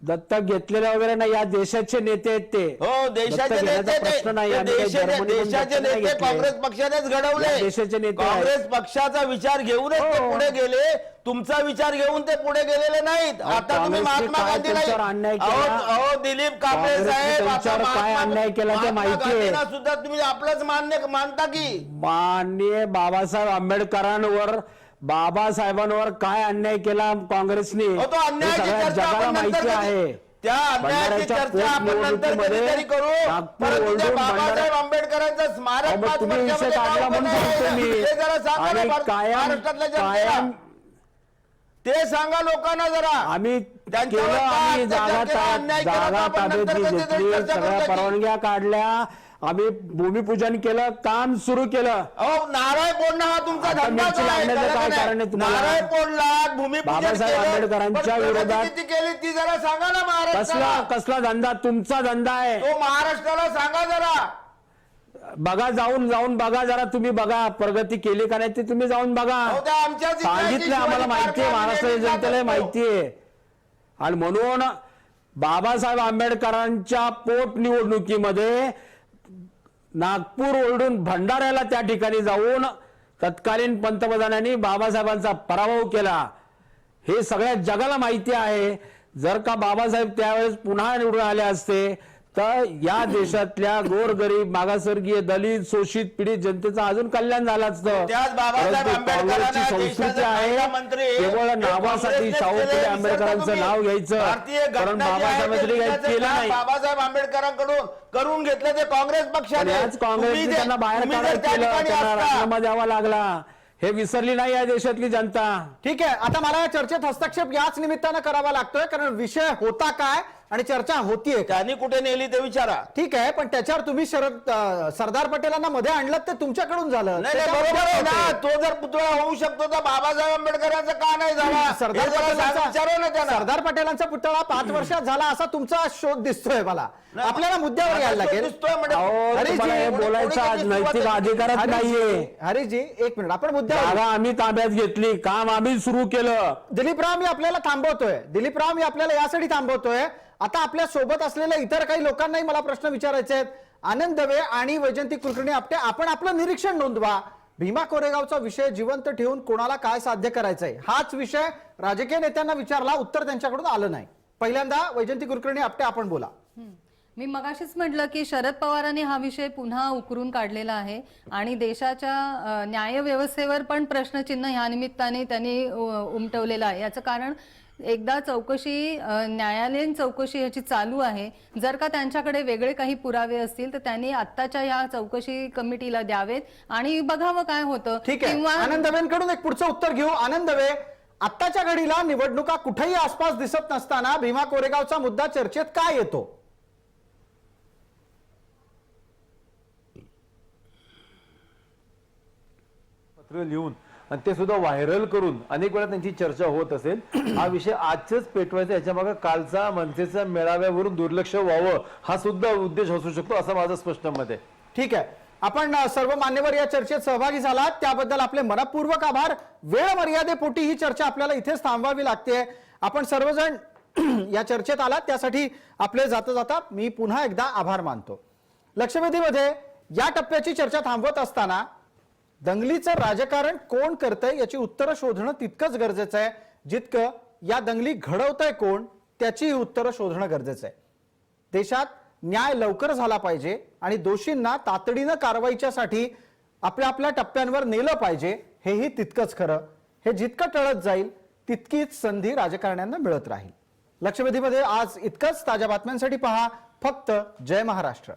दत्तक घेतलेल्या वगैरे नाही. या देशाचे नेते आहेत ते. हो, देशाचे दत्तक घेण्याचा नेते प्रश्न नाही. आम्ही काही देशाचे जर्मनीहून दत्तक नाही नेते घेतले. काँग्रेस पक्षानेच घडवले. देशाचे नेते आहेत. काँग्रेस पक्षाचा विचार घेऊनच ते हो. पुढे गेले, तुमचा विचार घेऊन ते पुढे गेलेले नाहीत. आता तुम्ही काँग्रेसने महात्मा काय गांधी त्यांच्यावर अन्याय केला? अहो दिलीप कांबळे काँग्रेसने साहेब, आता त्यांच्यावर काय अन्याय केला ते महात्मा माहिती आहे. गांधींना सुद्धा तुम्ही आपलंच मानता की? माननीय बाबासाहेब आंबेडकरांवर, बाबासाहेबांवर काय अन्याय केला काँग्रेसने, तो हे अन्यायाची सगळ्या चर्चा जगाला आपण नंतर माहिती करू. आहे. त्या अन्यायाची चर्चा आपण नंतर कधीतरी करू. परंतु त्या बाबासाहेब आंबेडकरांचं स्मारक 5 तुम्ही विषय वर्षामध्ये काढला का म्हणून उभं सांगतो नाही? मी. ते जरा सांगा ना आणि महाराष्ट्रातल्या जनतेला. कायम ते सांगा लोकांना जरा. आम्ही त्यांच्यावर केलं, काय आम्ही अत्याचार केला, अन्याय केला, जागा आपण ताब्यात नंतर कधीतरी घेतली, चर्चा सगळ्या करू. परवानग्या काढल्या, आम्ही भूमिपूजन केलं, काम सुरू केलं. अहो, नारळ फोडणं हा तुमचा आता धंदा मिरची आहे. लागण्याचं काय कळलं का कारण आहे नाही? तुम्हाला? नारळ फोडला, भूमिपूजन बाबासाहेब केलं, आंबेडकरांच्या पण प्रगती विरोधात किती केली ती जरा सांगा ना महाराष्ट्राला. कसला धंदा? तुमचा धंदा आहे. तो महाराष्ट्राला सांगा जरा. बघा, जाऊन बघा जरा, तुम्ही बघा प्रगती केली का नाही ते तुम्ही जाऊन बघा. अहो, त्या आमच्याच इतिहासाची सांगितलं आम्हाला शिवाजी माहिती आहे, महाराष्ट्राच्या महाराजांनी जनतेला जात माहिती आहे. आणि म्हणून बाबासाहेब आंबेडकरांच्या पोटनिवडणुकीमध्ये नागपूर ओढून भंडाऱ्याला त्या ठिकाणी जाऊन तत्कालीन पंतप्रधानांनी बाबासाहेबांचा पराभव केला. हे सगळ्या जगाला माहिती आहे. जर का बाबासाहेब त्यावेळेस पुन्हा निवडून आले असते तर या देशातल्या गोरगरीब, मागासवर्गीय, दलित, शोषित, पीडित जनतेचं अजून कल्याण झालं असतं. त्याच बाबासाहेब परंतु आंबेडकरांना काँग्रेसची संस्कृती देशाचे आहे पहिला मंत्री, केवळ हे नावासाठी काँग्रेसनेच शाहू फुले केले, आंबेडकरांचं विसरता नाव तुम्ही. घ्यायचं, भारतीय कारण घटना जी आहे बाबासाहेबांनी ते काही लिहिण्याचं केलं काम नाही. बाबासाहेब आंबेडकरांकडून करून घेतलं ते काँग्रेस पण पक्षाने. याच काँग्रेसने त्यांना बाहेर काढायला केलं, त्यांना राजीनामा द्यावा लागला. हे विसरली नाही या देशातली जनता. ठीक आहे, आता मला या चर्चेत हस्तक्षेप याच निमित्तानं करावा लागतोय, कारण विषय होता काय आणि चर्चा होतीये का. त्यांनी कुठे नेली ते विचारा. ठीक आहे, पण त्याच्यावर तुम्ही सरदार पटेलांना मध्ये आणलं ते तुमच्याकडून झालं. नाही नाही, बरोबर आहे ना. तो जर पुतळा होऊ शकतो तर बाबासाहेब आंबेडकरांचा का नाही झाला? सरदार हे जरा विचारा ना पटेलांचा त्यांना. सरदार पटेलांचा पुतळा 5 वर्षात झाला असा तुमचा शोध दिसतोय मला. आपल्याला मुद्द्यावर यायला लागेल. दिसतोय म्हणजे अहो, हरीजी, तुम्हाला हे कोणी- बोलायचा कोणी आज कधी नैतिक सुरुवात अधिकारच नाहीये. हरीजी एक मिनिट, आपण मुद्द्यावर जागा आम्ही ताब्यात घेतली, काम आम्ही सुरू केलं. दिलीपराव मी आपल्याला थांबवतोय. दिलीपराव मी आपल्याला यासाठी थांबवतोय, आता आपल्या सोबत असलेल्या इतर काही लोकांनाही मला प्रश्न विचारायचे आहेत. आनंद दवे आणि वैजंती कुलकर्णी आपटे, आपण आपलं निरीक्षण नोंदवा. भीमा कोरेगावचा विषय जिवंत ठेवून कोणाला काय साध्य करायचंय हाच विषय राजकीय नेत्यांना विचारला, उत्तर त्यांच्याकडून आलं नाही. पहिल्यांदा वैजंती कुलकर्णी आपटे, आपण बोला. मी मगाशीच म्हटलं की शरद पवारांनी हा विषय पुन्हा उकरून काढलेला आहे आणि देशाच्या न्यायव्यवस्थेवर पण प्रश्नचिन्ह ह्या निमित्ताने त्यांनी उमटवलेलं आहे. याचं कारण एकदा चौकशी, न्यायालयीन चौकशी ह्याची चालू आहे. जर का त्यांच्याकडे वेगळे काही पुरावे असतील तर त्यांनी आत्ताच्या या चौकशी कमिटीला द्यावेत आणि बघावं काय होतं. ठीक आहे, आनंद दवेंकडून एक पुढचं उत्तर घेऊ. आनंद दवे, आत्ताच्या घडीला निवडणुका कुठेही आसपास दिसत नसताना भीमा कोरेगावचा मुद्दा चर्चेत काय येतो? पत्र लिहून आणि ते सुद्धा व्हायरल करून अनेक वेळा त्यांची चर्चा होत असेल. हा विषय आजच पेटवायचा, याच्या मागे कालचा मनसेचा मेळाव्यावरून दुर्लक्ष व्हावं हा सुद्धा उद्देश असू शकतो, असं माझं स्पष्ट मत आहे. ठीक आहे, आपण सर्व मान्यवर या चर्चेत सहभागी झालात त्याबद्दल आपले मनपूर्वक आभार. वेळ मर्यादेपोटी ही चर्चा आपल्याला इथेच थांबवावी लागते. आपण सर्वजण या चर्चेत आलात त्यासाठी आपले जाता जाता मी पुन्हा एकदा आभार मानतो. लक्षवेधीमध्ये या टप्प्याची चर्चा थांबवत असताना दंगलीचं राजकारण कोण करतंय याची उत्तरं शोधणं तितकंच गरजेचं आहे जितकं या दंगली घडवतंय कोण त्याची उत्तरं शोधणं गरजेचं आहे. देशात न्याय लवकर झाला पाहिजे आणि दोषींना तातडीनं कारवाईच्यासाठी आपल्या आपल्या टप्प्यांवर नेलं पाहिजे, हेही तितकंच खरं. हे जितकं टळत जाईल तितकीच संधी राजकारण्यांना मिळत राहील. लक्षवेधीमध्ये आज इतकंच. ताज्या बातम्यांसाठी पहा फक्त जय महाराष्ट्र.